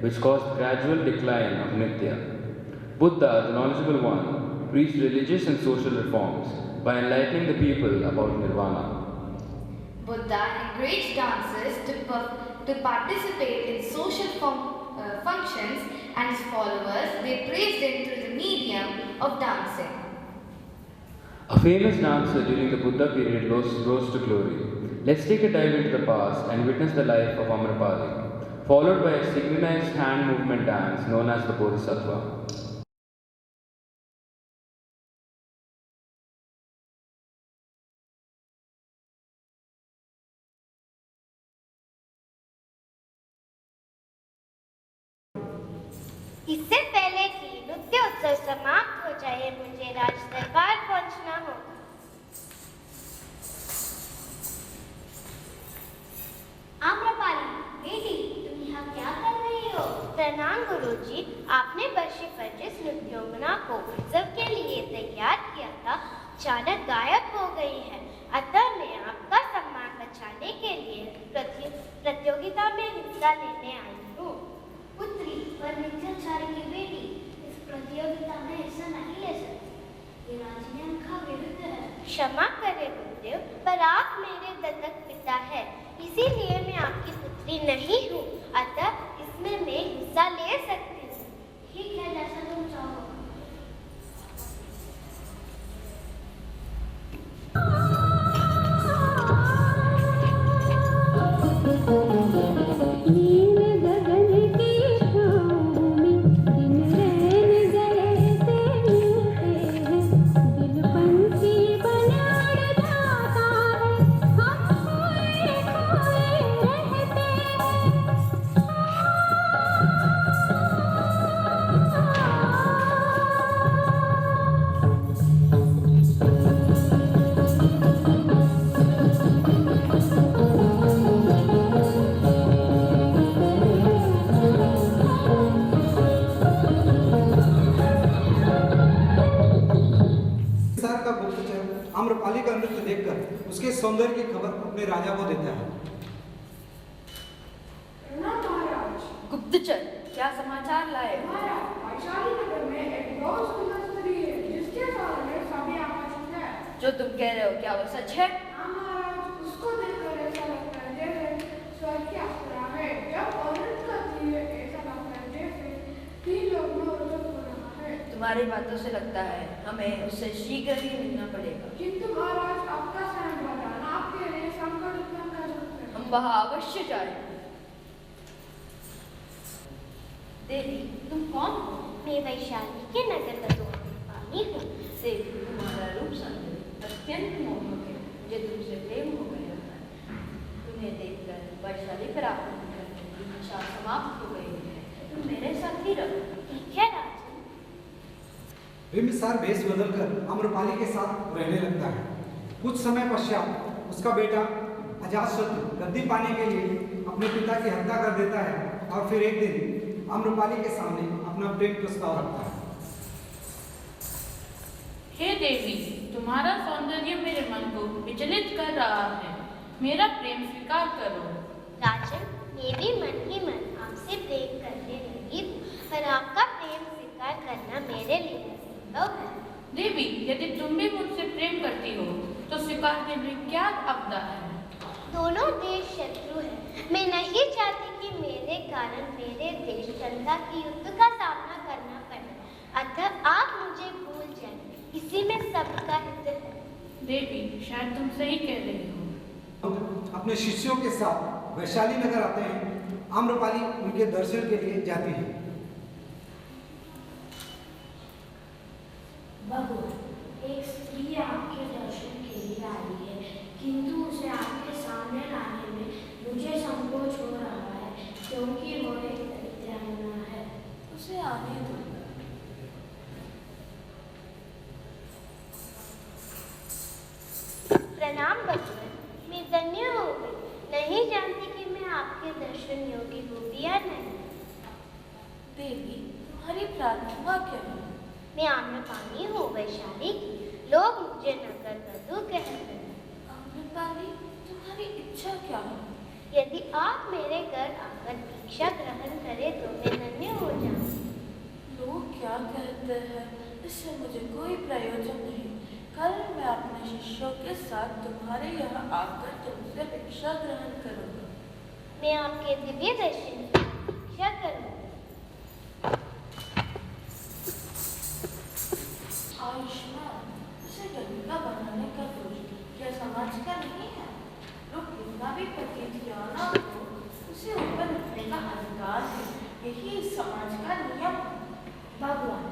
which caused gradual decline of Nitya. Buddha, the knowledgeable one, preached religious and social reforms by enlightening the people about nirvana. Buddha encouraged dancers to participate in social functions, and his followers, they praised him through the medium of dancing. A famous dancer during the Buddha period rose to glory. Let's take a dive into the past and witness the life of Amrapali, followed by a synchronized hand movement dance known as the Bodhisattva. इससे पहले कि नृत्य उत्सव समाप्त हो जाए, मुझे राज दरबार पहुंचना होगा। आम्रपाली, बेटी, तुम यहाँ क्या कर रही हो? प्रणाम गुरुजी, आपने बर्षी पर जिस नृत्यांगना को उत्सव के लिए तैयार किया था, अचानक गायब हो गई है। अतः मैं आपका सम्मान बचाने के लिए प्रतियोगिता में हिस्सा लेने आई हूँ। पुत्री और नृत्याचार्य की बेटी इस प्रतियोगिता में हिस्सा नहीं ले सकती। ये राजनियम का विरुद्ध है। क्षमा करें गुरुदेव, पर आप मेरे दत्तक पिता हैं, इसीलिए मैं आपकी पुत्री नहीं हूँ। अतः इसमें मैं हिस्सा ले सकती हूँ। ठीक है, जैसा तुम चाहो। उसके सौंदर्य की खबर अपने राजा को देता है। गुप्तचर, क्या समाचार लाए? वैशाली नगर में एक बहुत सुंदर स्त्री है जिसके बारे में सभी आकर्षित है। जो तुम कह रहे हो क्या वो सच है? हाँ महाराज, उसको देखकर ऐसा लगता है जैसे स्वर्ग की अप्सरा है। जब औरत करती है ऐसा लगता है जैसे तीन लोग में औरत हो रहा है। तुम्हारी बातों से लगता है हमें उससे शीघ्र ही मिलना पड़ेगा। किंतु महाराज, आपका समय बताना आपके लिए संकट उत्पन्न कर सकते हैं। हम वहाँ अवश्य जाएंगे। देवी, तुम कौन हो? मैं वैशाली के नगर बदौलती हूँ। देवी, तुम्हारा रूप सौंदर्य अत्यंत मोहक है। मुझे तुमसे प्रेम हो गया है। तुम्हें देखकर वैशाली प्राप्त करने की इच्छा समाप्त हो गई है। तुम मेरे साथ ही रहो। ठीक है राजन। बिंबिसार भेष बदलकर आम्रपाली के साथ रहने लगता है। कुछ समय पश्चात उसका बेटा अजातशत्रु गद्दी पाने के लिए अपने पिता की हत्या कर देता है और फिर एक दिन आम्रपाली के सामने अपना प्रेम प्रस्ताव रखता है। हे देवी, तुम्हारा सौंदर्य मेरे मन को विचलित कर रहा है। मेरा प्रेम स्वीकार करो। राजन, मैं भी मन ही मन आपसे प्रेम करने लगी हूँ, पर आपका प्रेम स्वीकार करना मेरे लिए असंभव है। देवी, यदि तुम भी मुझसे प्रेम करती हो तो स्वीकार करने में क्या आपदा है? दोनों देश शत्रु हैं। मैं नहीं चाहती कि मेरे कारण मेरे देश जनता की युद्ध का सामना करना पड़े। अतः आप मुझे भूल जाएं, इसी में सबका हित है। देवी, शायद तुम सही कह रही हो। अपने शिष्यों के साथ वैशाली नगर आते हैं। आम्रपाली उनके दर्शन के लिए जाती है। भगवान, एक स्त्री आपके दर्शन के लिए आई है, किंतु उसे आपके सामने लाने में मुझे संकोच हो रहा है, क्योंकि वो एक दरिद्रांगना है। उसे आने दो। प्रणाम भगवान, मैं धन्य हो गई। नहीं जानती कि मैं आपके दर्शन योगी हूँ या नहीं। देवी, तुम्हारी प्रार्थना क्या है? मैं आम्रपाली हूँ वैशाली की। लोग मुझे नगर बधू कहते हैं। आम्रपाली, तुम्हारी इच्छा क्या है? यदि आप मेरे घर आकर भिक्षा ग्रहण करें तो मैं धन्य हो जाऊँ। लोग क्या कहते हैं इससे मुझे कोई प्रयोजन नहीं। कल मैं अपने शिष्यों के साथ तुम्हारे यहाँ आकर तुमसे भिक्षा ग्रहण करूँगा। मैं आपके दिव्य दर्शन की भिक्षा करूँगा। आयुष्मान, उसे गंगा बनाने का दोष क्या समाज का नहीं है? लोग कितना भी पतित क्यों ना हो, उसे ऊपर उठने का अधिकार है। यही इस समाज का नियम है। भगवान,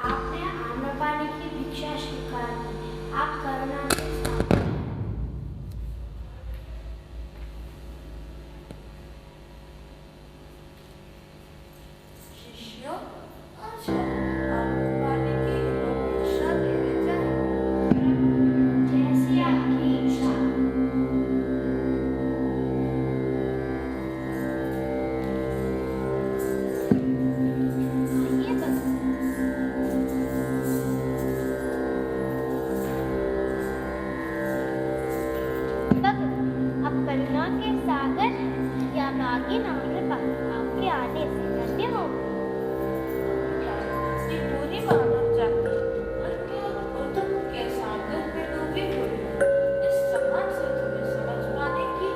आपने आम्रपाली की भिक्षा स्वीकार की। आप करुणा के साथ शिष्यों, आज आम्रपाली की भिक्षा लेने जाएं। जैसी आपकी इच्छा। आइए भगवान। भगवान, आप करुणा के सागर हैं। या भागी आम्रपाली आपके आने से धन्य हो गई। ये पूरी मानव जाति उद्यम के सागर में डूबी हुई है। इस समाज से तुम्हें समझ पाने की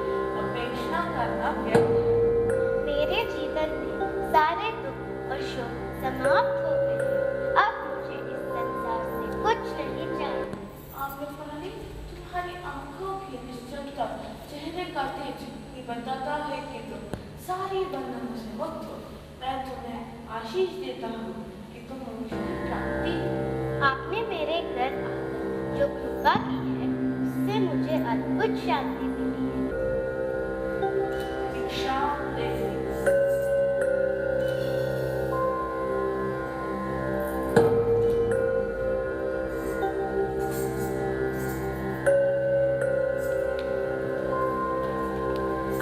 अपेक्षा करना व्यर्थ है। मेरे जीवन में सारे दुख और शोक समाप्त हो गए हैं। अब मुझे इस संसार से कुछ नहीं चाहिए। आम्रपाली, तुम्हारी आंखों की निश्चलता, चेहरे का तेज ये बताता है कि तुम सारी बंधनों से मुक्त हो। मैं तुम्हें आशीष देता हूँ कि तुम मुझे जानती हो। आपने मेरे घर आकर जो कृपा की है उससे मुझे अद्भुत शांति मिली है। भिक्षा देवी।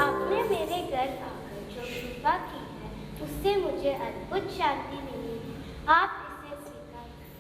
आपने मेरे घर आकर जो कृपा की है उससे मुझे अद्भुत शांति मिली है। आप इसे स्वीकार करें।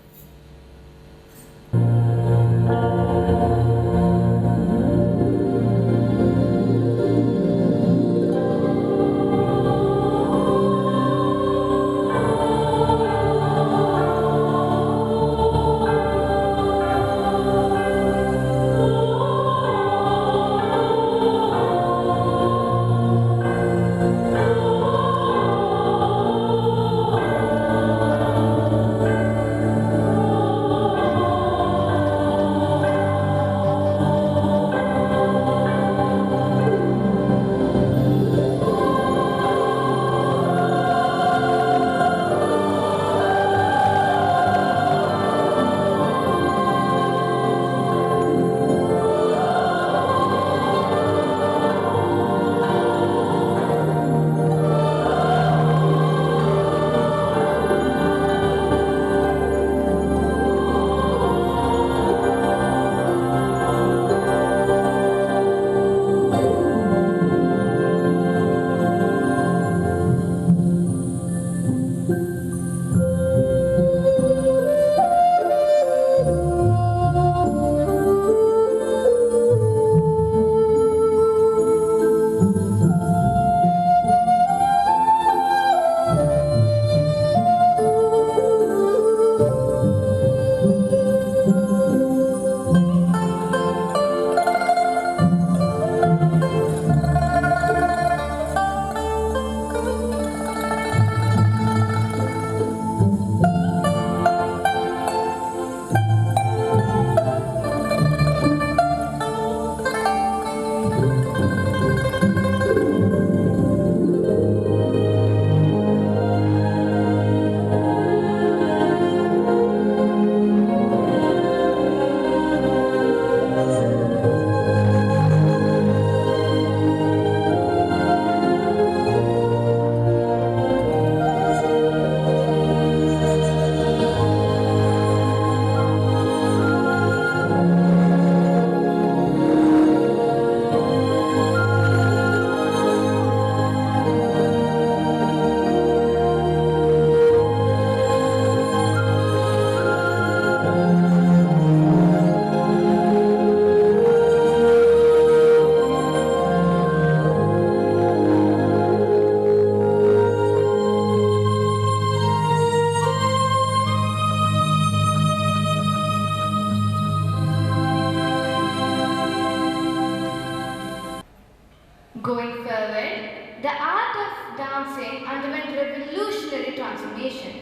underwent revolutionary transformation.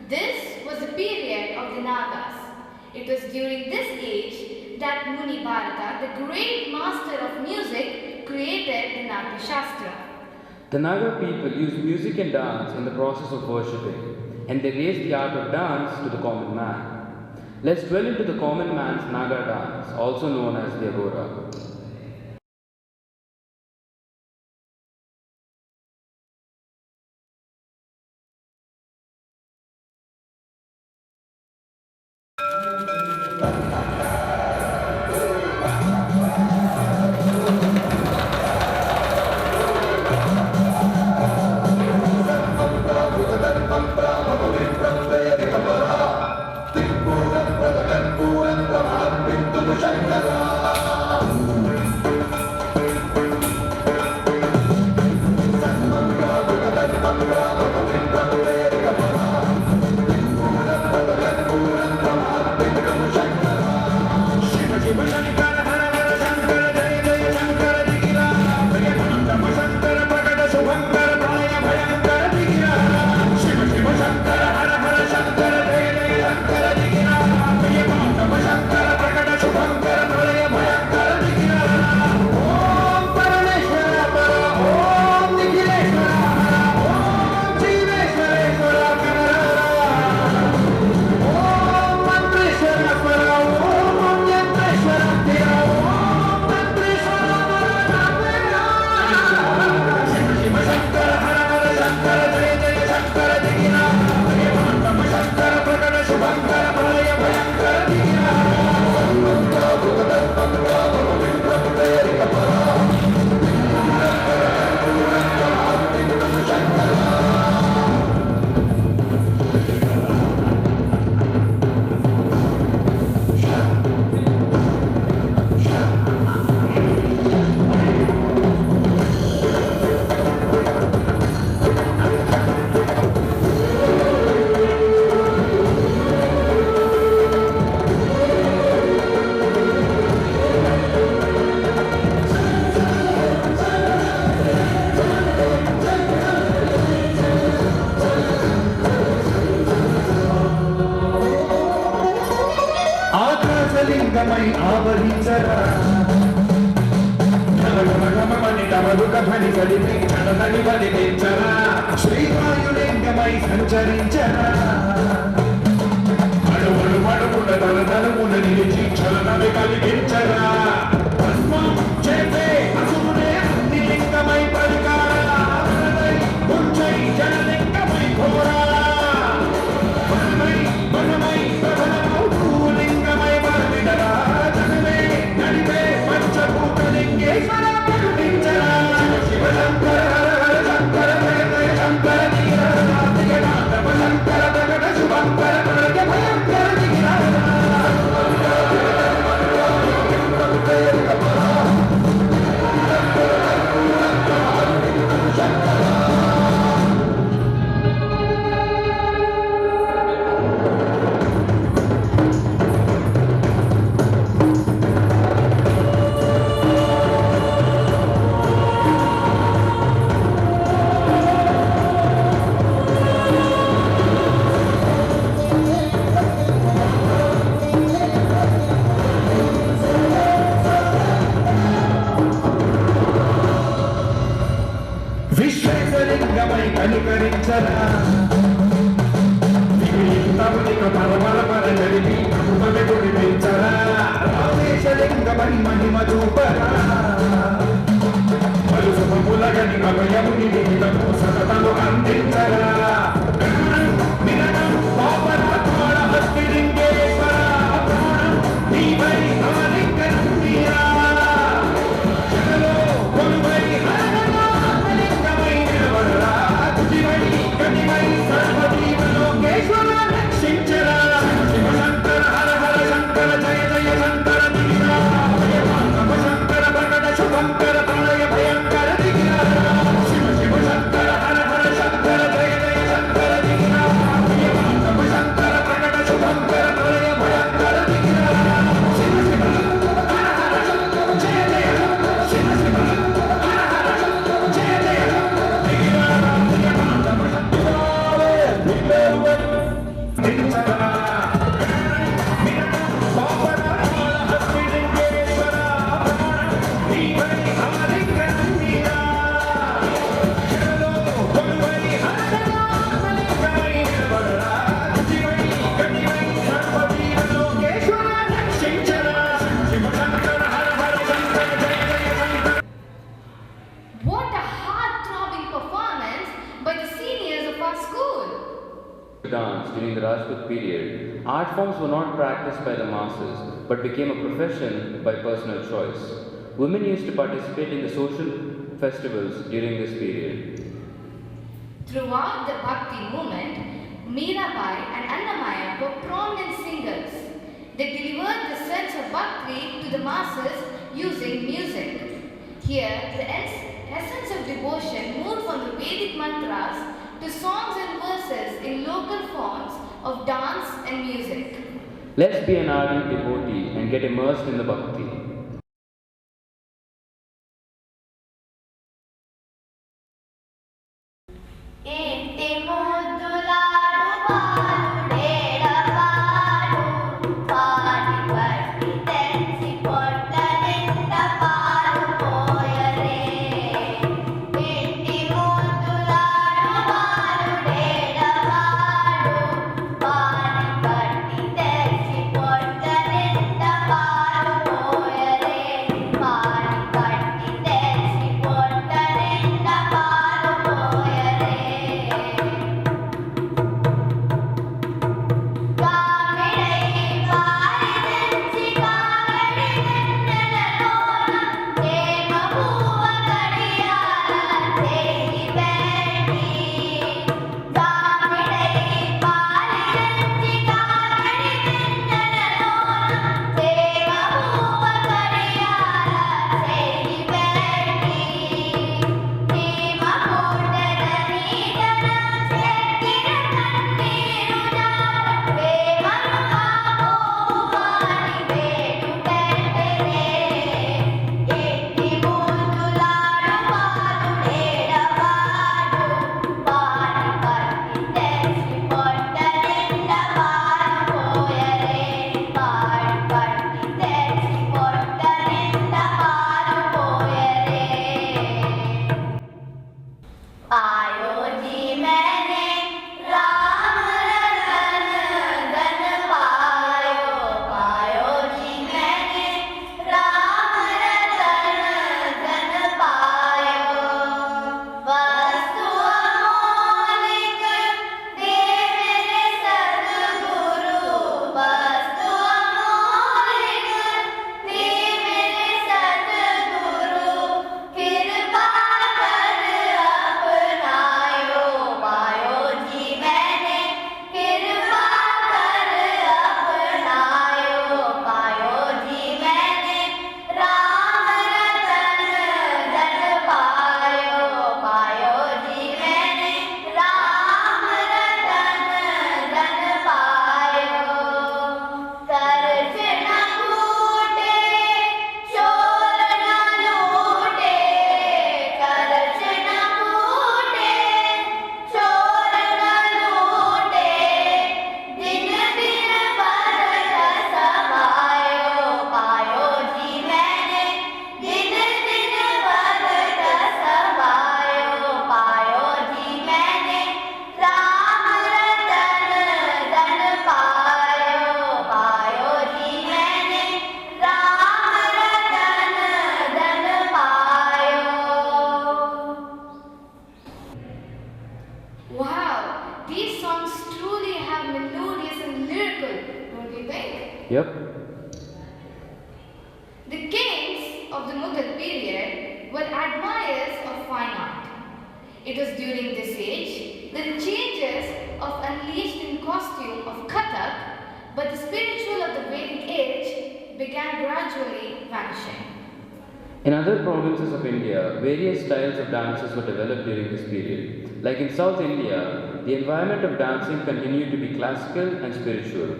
This was the period of the Nagas. It was during this age that Muni Bharata, the great master of music, created the Natya Shastra. The Naga people used music and dance in the process of worshipping, and they raised the art of dance to the common man. Let's dwell into the common man's Naga dance, also known as the Agora. లింగమై ఆవరించరా నవగమగమని నవలుకమని గడిపి నడదని బలిపించరా శ్రీవాయులింగమై సంచరించరా అడుగులు మడుగుల తలతలుగుల నిలిచి చలనవి కలిగించరా భస్మం చేసే అసురుడే అగ్ని లింగమై పరికారా ముంచై జనలింగమై ఘోరా మనమై ప్రబలమౌ లింగమై బలమిడరా జగమే నడిపే పంచభూతలింగేశ్వర కరుణించరా శివ శంకర హర హర శంకర జయ జయ శంకర దిగిర నాథిక నాథవ శంకర ప్రకట శుభంకర ప్రళయ భయంకర దిగిర విశ్వేశ్వలింగమై కనికరించరా తమునిక పరమల పర జరిపి ప్రభుత్వమే కురిపించరా రామేశలింగమై మహిమ చూపరా పలు శుభములగని అభయముని నిహితము సతతము అందించరా మిలనం పాపరాత్మల హస్తిలింగేశ్వర ప్రాణం నీవై ఆలింగనం తీరా జగలో కొలువై హరనాథలింగమై నిలబడరా తుదివై గతివై సర్వజీవలోకేశ్వర రక్షించరా శివ శంకర హర హర శంకర జయ జయ శంకర దిగిరా భయమానవ శంకర ప్రకట శుభంకర ప్రళయ భయంకర దిగిరా శివ శివ శంకర హర హర శంకర జయ జయ dance during the Rajput period, art forms were not practiced by the masses but became a profession by personal choice. Women used to participate in the social festivals during this period. Throughout the Bhakti movement, Mirabai and Annamaya were prominent singers. They delivered the sense of Bhakti to the masses using music. Here, the essence of devotion moved from the Vedic mantras to songs and verses in local forms of dance and music. Let's be an ardent devotee and get immersed in the bhakti. Wow, these songs truly have melodious and lyrical, don't you think? Yep. The kings of the Mughal period were admirers of fine art. It was during this age that the changes of unleashed in costume of Kathak, but the spiritual of the Vedic age began gradually vanishing. In other provinces of India, various styles of dances were developed during this period. Like in South India, the environment of dancing continued to be classical and spiritual.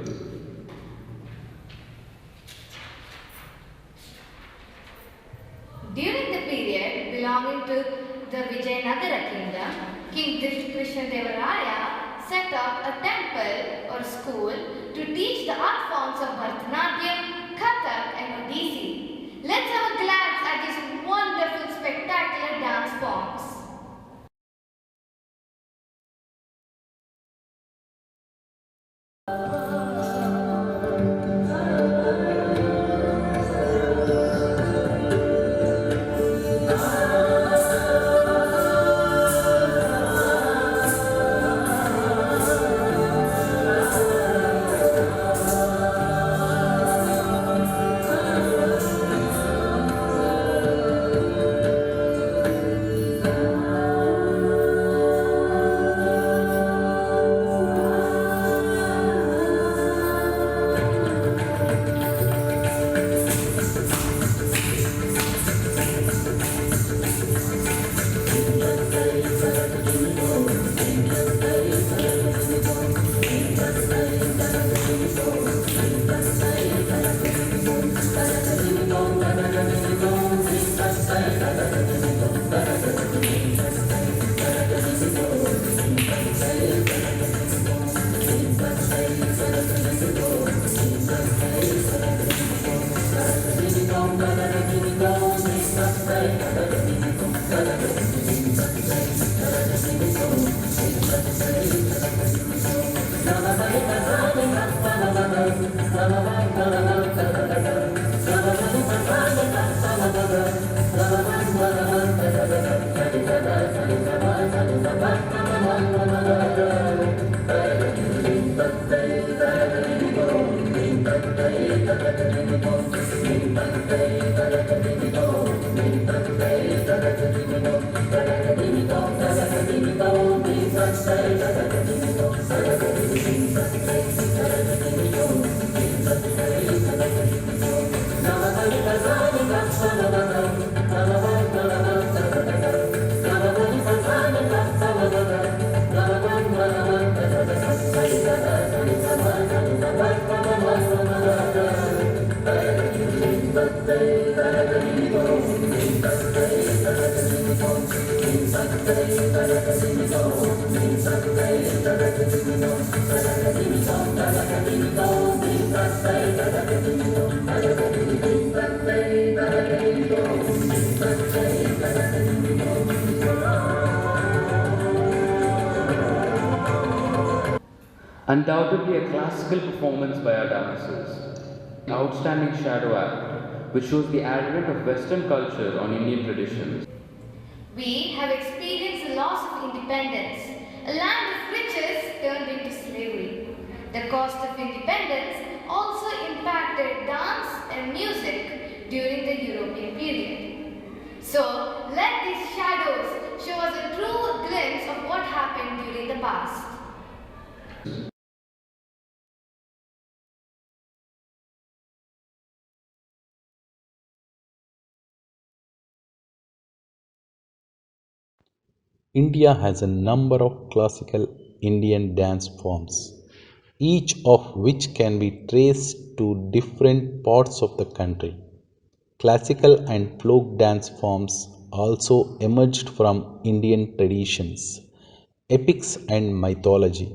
During the period belonging to the Vijayanagara kingdom, King Krishnadevara set up a temple or school to teach the art forms of Bharatanatyam, Kathak and Odissi. Let's have a glance at these wonderful spectacular dance forms. Undoubtedly a classical performance by our dancers. Outstanding shadow act, which shows the advent of Western culture on Indian traditions. We have experienced the loss of independence. A land of riches turned into slavery. The cost of independence also impacted dance and music during the European period. So, let these shadows show us a true glimpse of what happened during the past. India has a number of classical Indian dance forms, each of which can be traced to different parts of the country. Classical and folk dance forms also emerged from Indian traditions, epics, and mythology.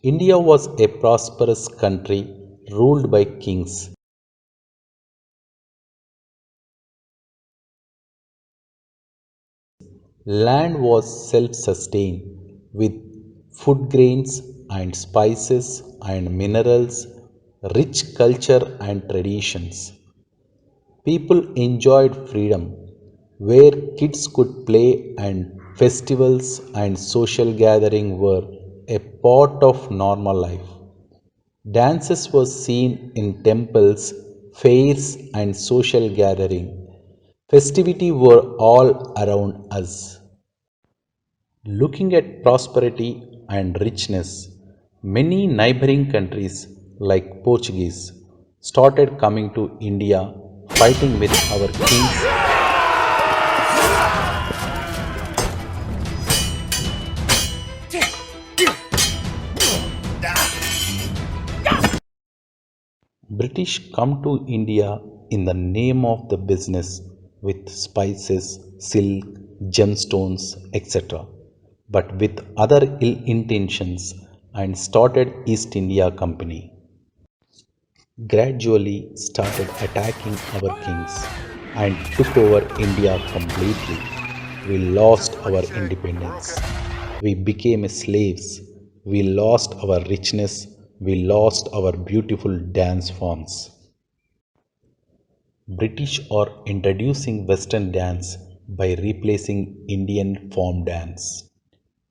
India was a prosperous country ruled by kings. Land was self sustained with food grains and spices and minerals, rich culture and traditions. People enjoyed freedom, where kids could play and festivals and social gathering were a part of normal life. Dances were seen in temples, fairs and social gathering. Festivity were all around us. Looking at prosperity and richness, many neighboring countries like Portuguese started coming to India fighting with our kings. British come to India in the name of the business with spices, silk, gemstones, etc. but with other ill intentions and started East India Company. Gradually started attacking our kings and took over India completely. We lost our independence. We became slaves. We lost our richness. We lost our beautiful dance forms. British are introducing Western dance by replacing Indian form dance,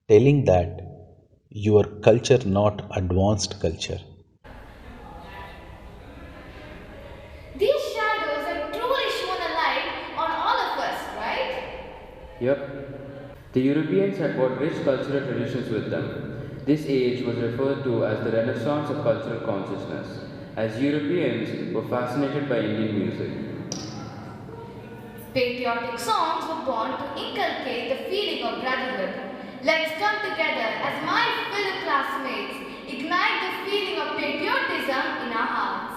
telling that your culture not advanced culture. These shadows have truly shone a light on all of us, right? Yep. The Europeans had brought rich cultural traditions with them. This age was referred to as the Renaissance of cultural consciousness, as Europeans were fascinated by Indian music. Patriotic songs were born to inculcate the feeling of brotherhood. Let's come together as my fellow classmates ignite the feeling of patriotism in our hearts.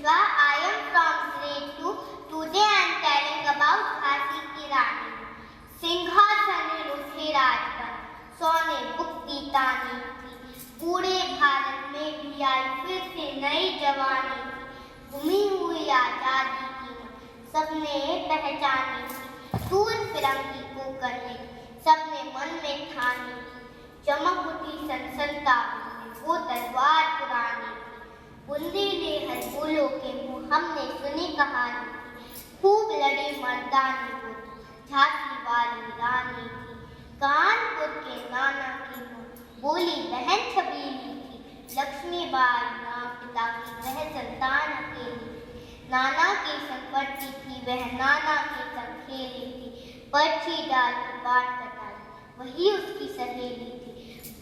I am from grade 2. Today I am telling about Jhansi ki Rani. सिंहासन उठे राजपन सोने बुकती तानी थी पूरे भारत में भी आई फिर से नई जवानी थी घूमी हुई आजादी की सबने पहचानी थी सूर फिरंगी को करने सबने मन में ठानी थी चमक उठी सनसनता वो तलवार पुरानी बुंदीले हर फूलों के मुँह हमने सुनी कहानी खूब लड़ी मर्दानी वो झांसी वाली रानी थी कानपुर के नाना की बोली बहन छबीली थी लक्ष्मीबाई नाम पिता की वह संतान अकेली नाना के संग पढ़ती थी, वह नाना के संग खेली थी, पर्ची डाल के बाट कटाई, वही उसकी सहेली थी।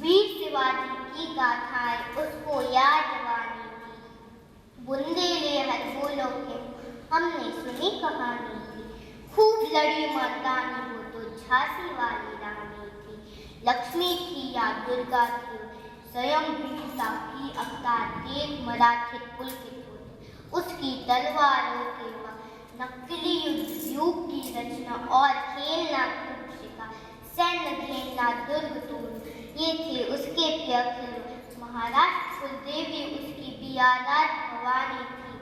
वीर शिवाजी की गाथाएं उसको याद जवानी थी। बुंदेले हर बोलो के हमने सुनी कहानी थी। खूब लड़ी मर्दानी वो तो झांसी वाली रानी थी। लक्ष्मी थी या दुर्गा थी, स्वयं वीरता की अवतार, देख मराठे पुलकित होते उसकी तलवारों के नकली युग की रचना और खेलना खूब शिका, सैन्य घेरना दुर्ग तोड़, ये थे उसके प्रिय खिलौने। महाराष्ट्र कुलदेवी उसकी बियादार भवानी थी।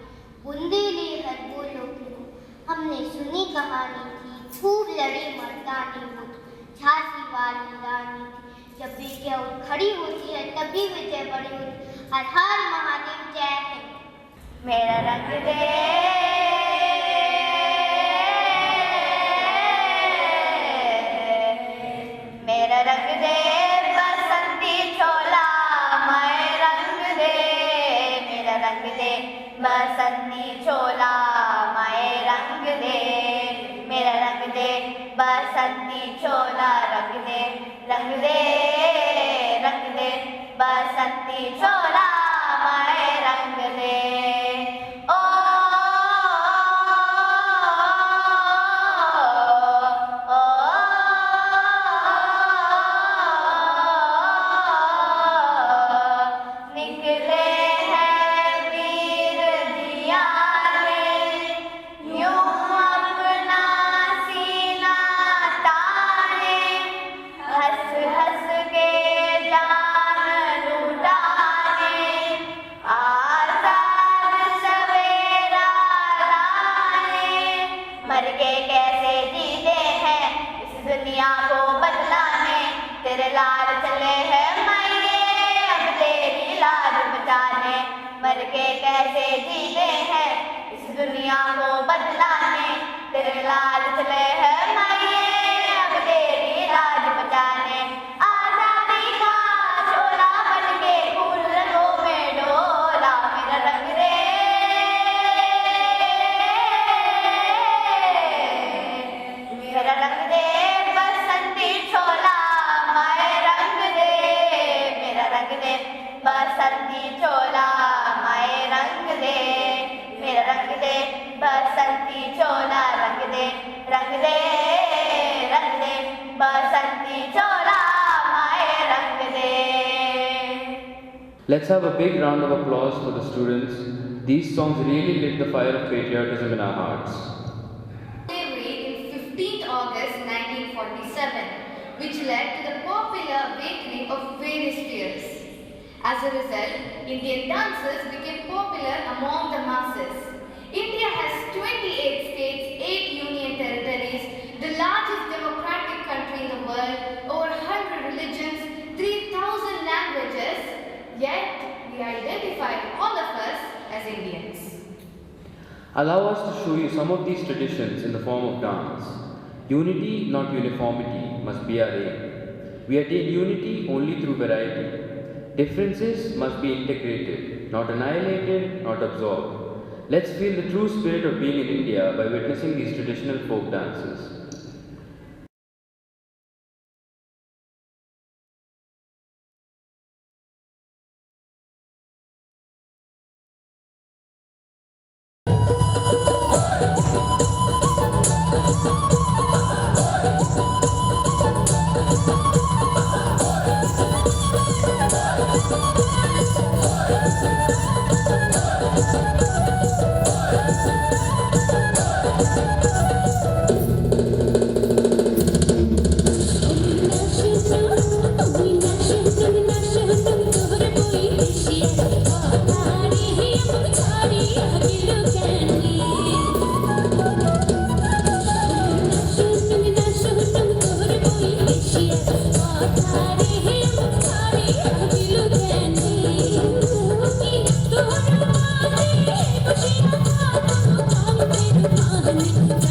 बुंदेले हर बोलो क्यों हमने सुनी कहानी थी। खूब लड़ी मर्दानी वो झांसी वाली रानी थी। जब विजय खड़ी होती है तभी विजय बड़ी होती। हर हर महादेव जय है। मेरा रंग दे रंग दे बसंती छोला, मैं रंग दे मेरा रंग दे बसंती छोला, मैं रंग दे मेरा रंग दे बसंती छोला, रंग दे रंग दे रंग दे बसंती छोला, मैं रंग दे। Let's have a big round of applause for the students. These songs really lit the fire of patriotism in our hearts. Slavery in 15th August 1947, which led to the popular awakening of various fears. As a result, Indian dances became popular among the masses. India has 28 states, 8 union territories, the largest democratic country in the world, over 100 religions, 3,000 languages, yet we identify all of us as Indians. Allow us to show you some of these traditions in the form of dance. Unity, not uniformity, must be our aim. We attain unity only through variety. Differences must be integrated, not annihilated, not absorbed. Let's feel the true spirit of being in India by witnessing these traditional folk dances. Thank you.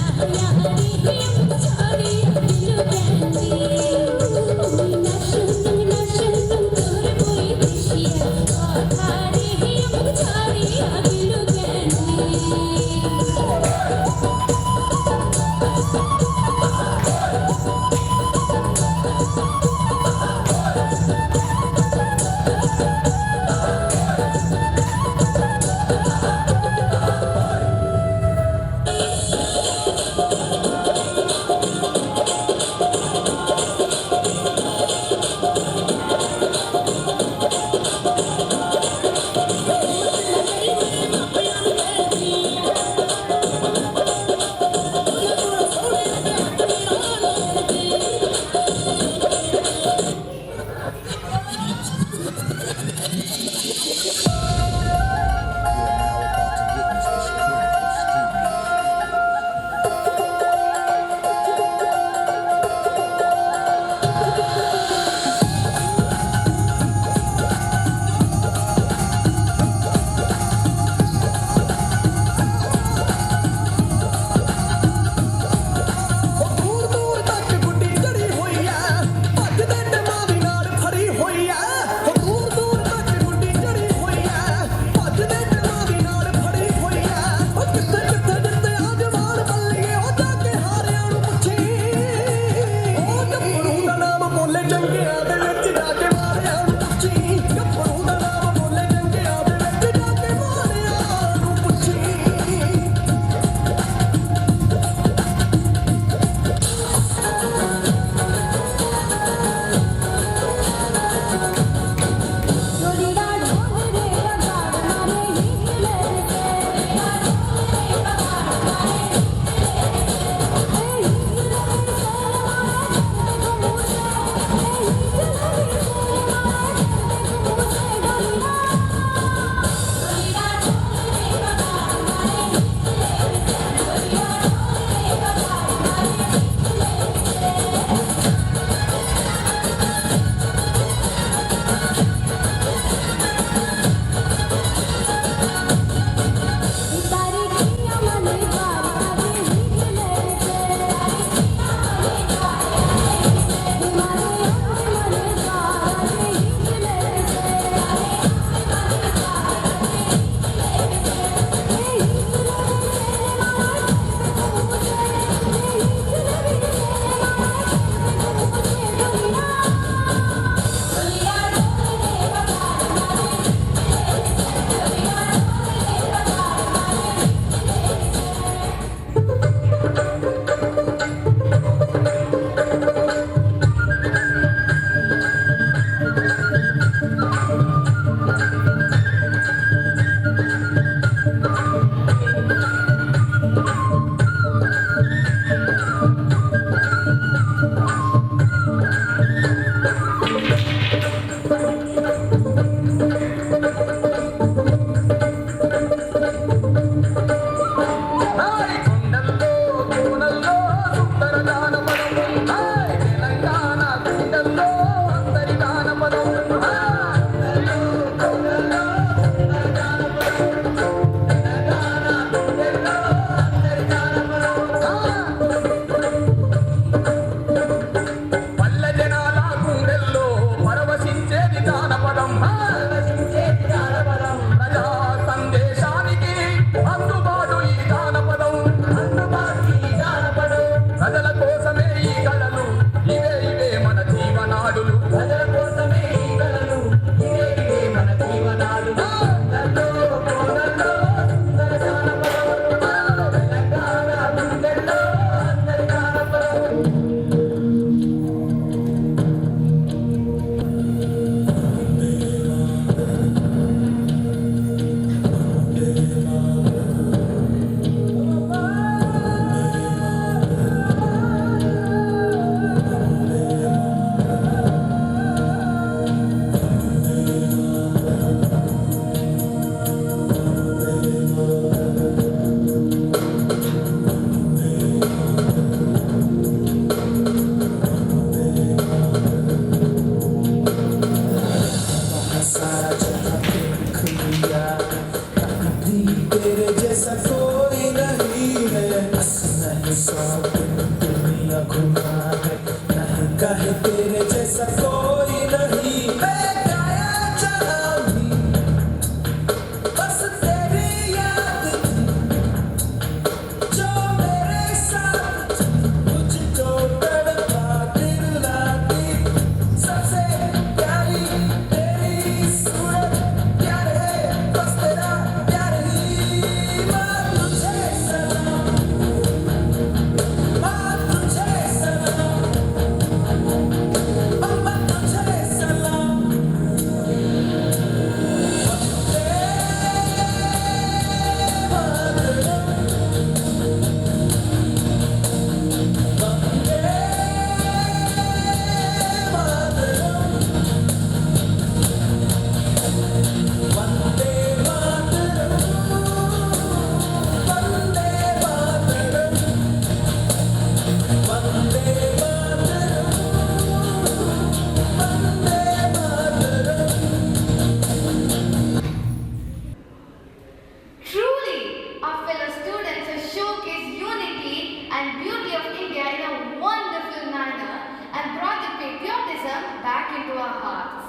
and beauty of India in a wonderful manner and brought the patriotism back into our hearts.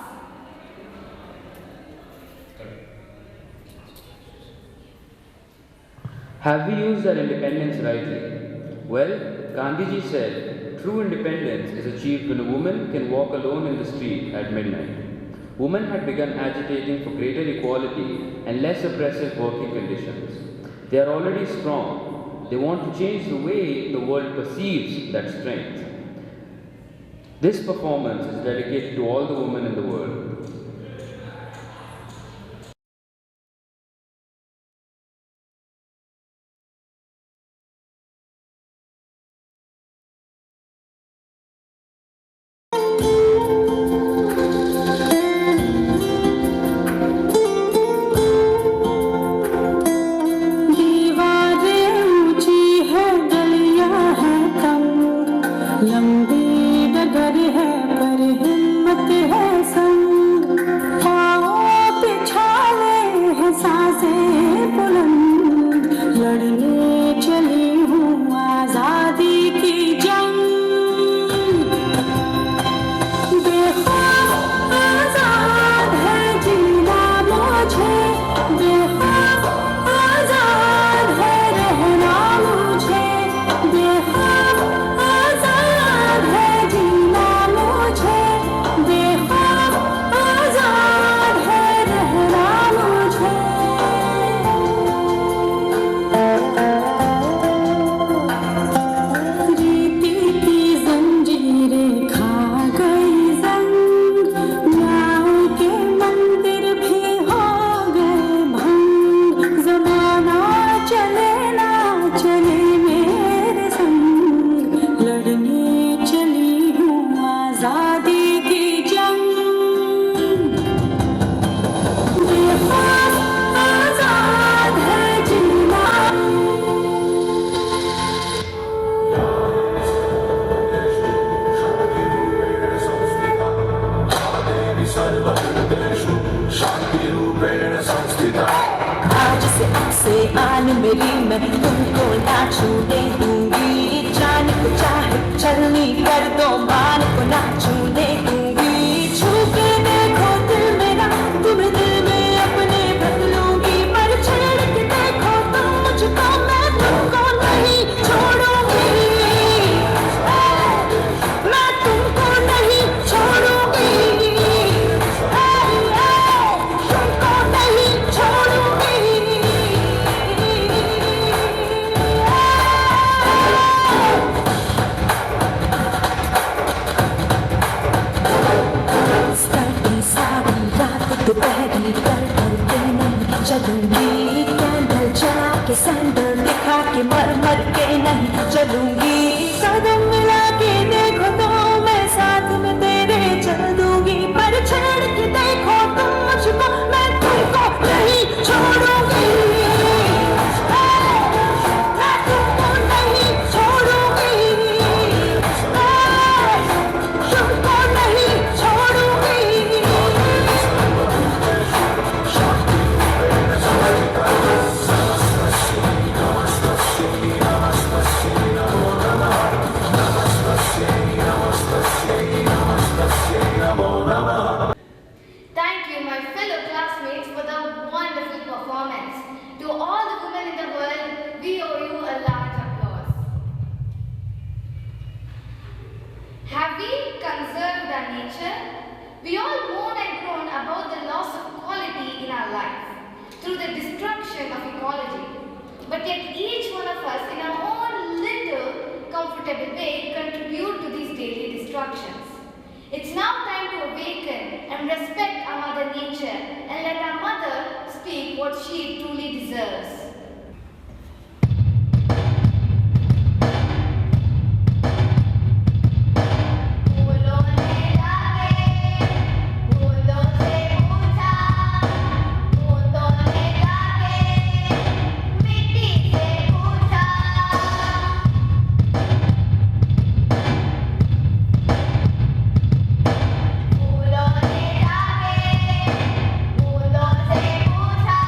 Have we used our independence rightly? Well, Gandhiji said, true independence is achieved when a woman can walk alone in the street at midnight. Women had begun agitating for greater equality and less oppressive working conditions. They are already strong. They want to change the way the world perceives that strength. This performance is dedicated to all the women in the world. दीवारें ऊंची है, गलियां हैं कम, लंबी डगर है पर हिम्मत है संग। पाँव पिछाले हैं सांसें बुलंद, लड़ने चली हूँ आजादी की जंग। बेखौफ आजाद है जीना मुझे, बेखौफ आजाद है रहना मुझे, बेखौफ आजाद है जीना मुझे, बेखौफ आजाद है रहना मुझे। रीति की जंजीरें खा गई जंग, न्याय के मंदिर भी हो गए भंग। जमाना चले ना चले मेरे संग, लड़ने चली हूँ आजादी की जंग। बेखौफ आजाद है जीना। आज से आन मेरी मैं तुमको ना छूने दूंगी, जान को चाहे चलनी कर दो मान को ना छूने दूंगी। छू के देखो दिल मेरा, तुम्हें दिल में अपने भर लूंगी, पर छेड़ के देखो तुम मुझको, मैं तुमको नहीं छोड़ूंगी। मैं तुमको नहीं छोड़ूंगी, तुमको नहीं छोड़ूंगी। स्कर्टी सारी रात दोपहरी कर के नहीं चलूंगी, कैंडल जला के सैंडल दिखा के मर मर के नहीं चलूंगी। कदम मिला के देखो तो मैं साथ में तेरे चल दूंगी, पर छेड़ के देखो तुम मुझको, मैं तुमको नहीं छोड़ूंगी। मैं तुमको नहीं छोड़ूंगी, तुमको नहीं छोड़ूंगी। Thank you, my fellow classmates, for the wonderful performance. To all the women in the world, we owe you a large applause. Have we conserved our nature? We all mourn and groan about the loss of quality in our life through the destruction of ecology. But yet each one of us in our own little comfortable way contribute to these daily destructions. It's now time to awaken and respect our Mother Nature and let our Mother speak what she truly deserves. फूलों से पूछा,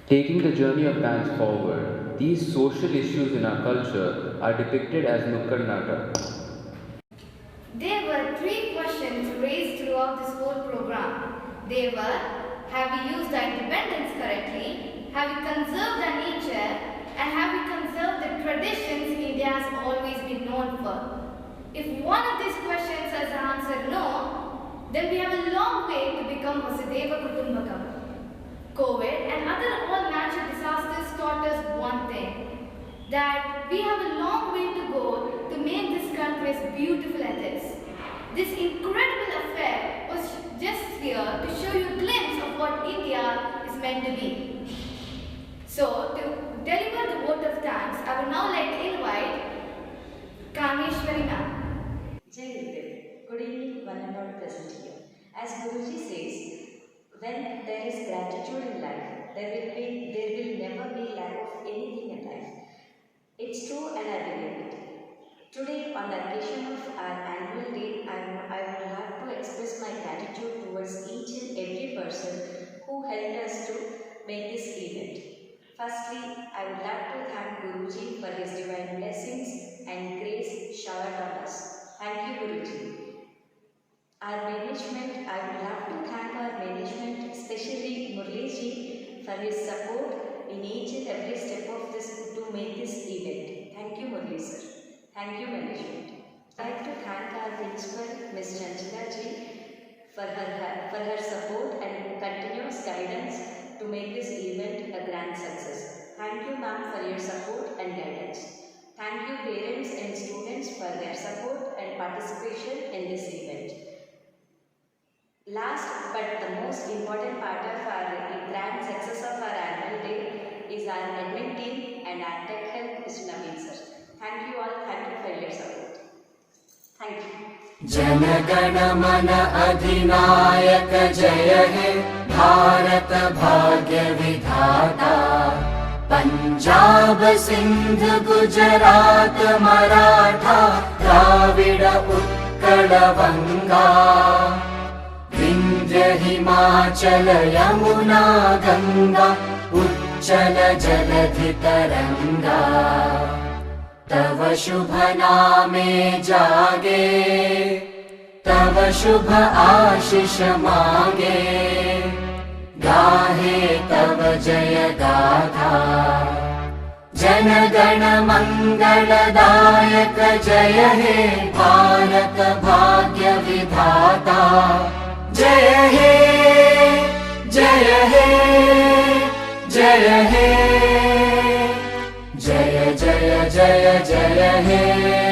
Taking the journey of dance forward, these social issues in our culture are depicted as Nukkad Natak. There were three questions raised throughout this whole program. They were, have we used our independence correctly? Have we conserved our nature? And have we conserved the traditions India has always been known for? If one of these questions has answered no, then we have a long way to become Vasudhaiva Kutumbakam. COVID and other all natural disasters taught us one thing, that we have a long way to go to make this country as beautiful as it is. This incredible affair was just here to show you a glimpse of what India is meant to be. So, to deliver the vote of thanks, I would now like to invite Kameshwari ma'am. Jai Gurudev. Good evening, one and all present here. As Guruji says, when there is gratitude in life, there will never be lack of anything in life. It's true and I believe it. Today, on the occasion of our annual day, I would like to express my gratitude towards each and every person who helped us to make this event. Firstly, I would like to thank Guruji for his divine blessings and grace showered on us. Thank you, Guruji. Our management, I would love to thank our management, especially Murliji, for his support in each and every step of this to make this event. Thank you, Murli sir. Thank you, management. I'd like to thank our principal, Ms. Chanchila ji, for her support and continuous guidance to make this event a grand success. Thank you, ma'am, for your support and guidance. Thank you, parents and students, for their support and participation in this event. Last but the most important part of our grand success of our annual day is our admin team and our tech help, Mr. Naveen sir. Thank you all. Thank you for your support. Thank you. Jana Mana Adhinayaka Jaya He Bharat Bhagya Vidhata Punjab Sindh Gujarat Maratha Dravida Utkala Vanga Vindhya Himachal Yamuna Ganga Uchala Jaladhi Taranga तव शुभ नामे जागे तव शुभ आशीष मांगे गाहे तव जय गाथा जन गण मंगलदायक जय हे भारत भाग्य विधाता जय हे जय हे जय हे जय जय जय जय हे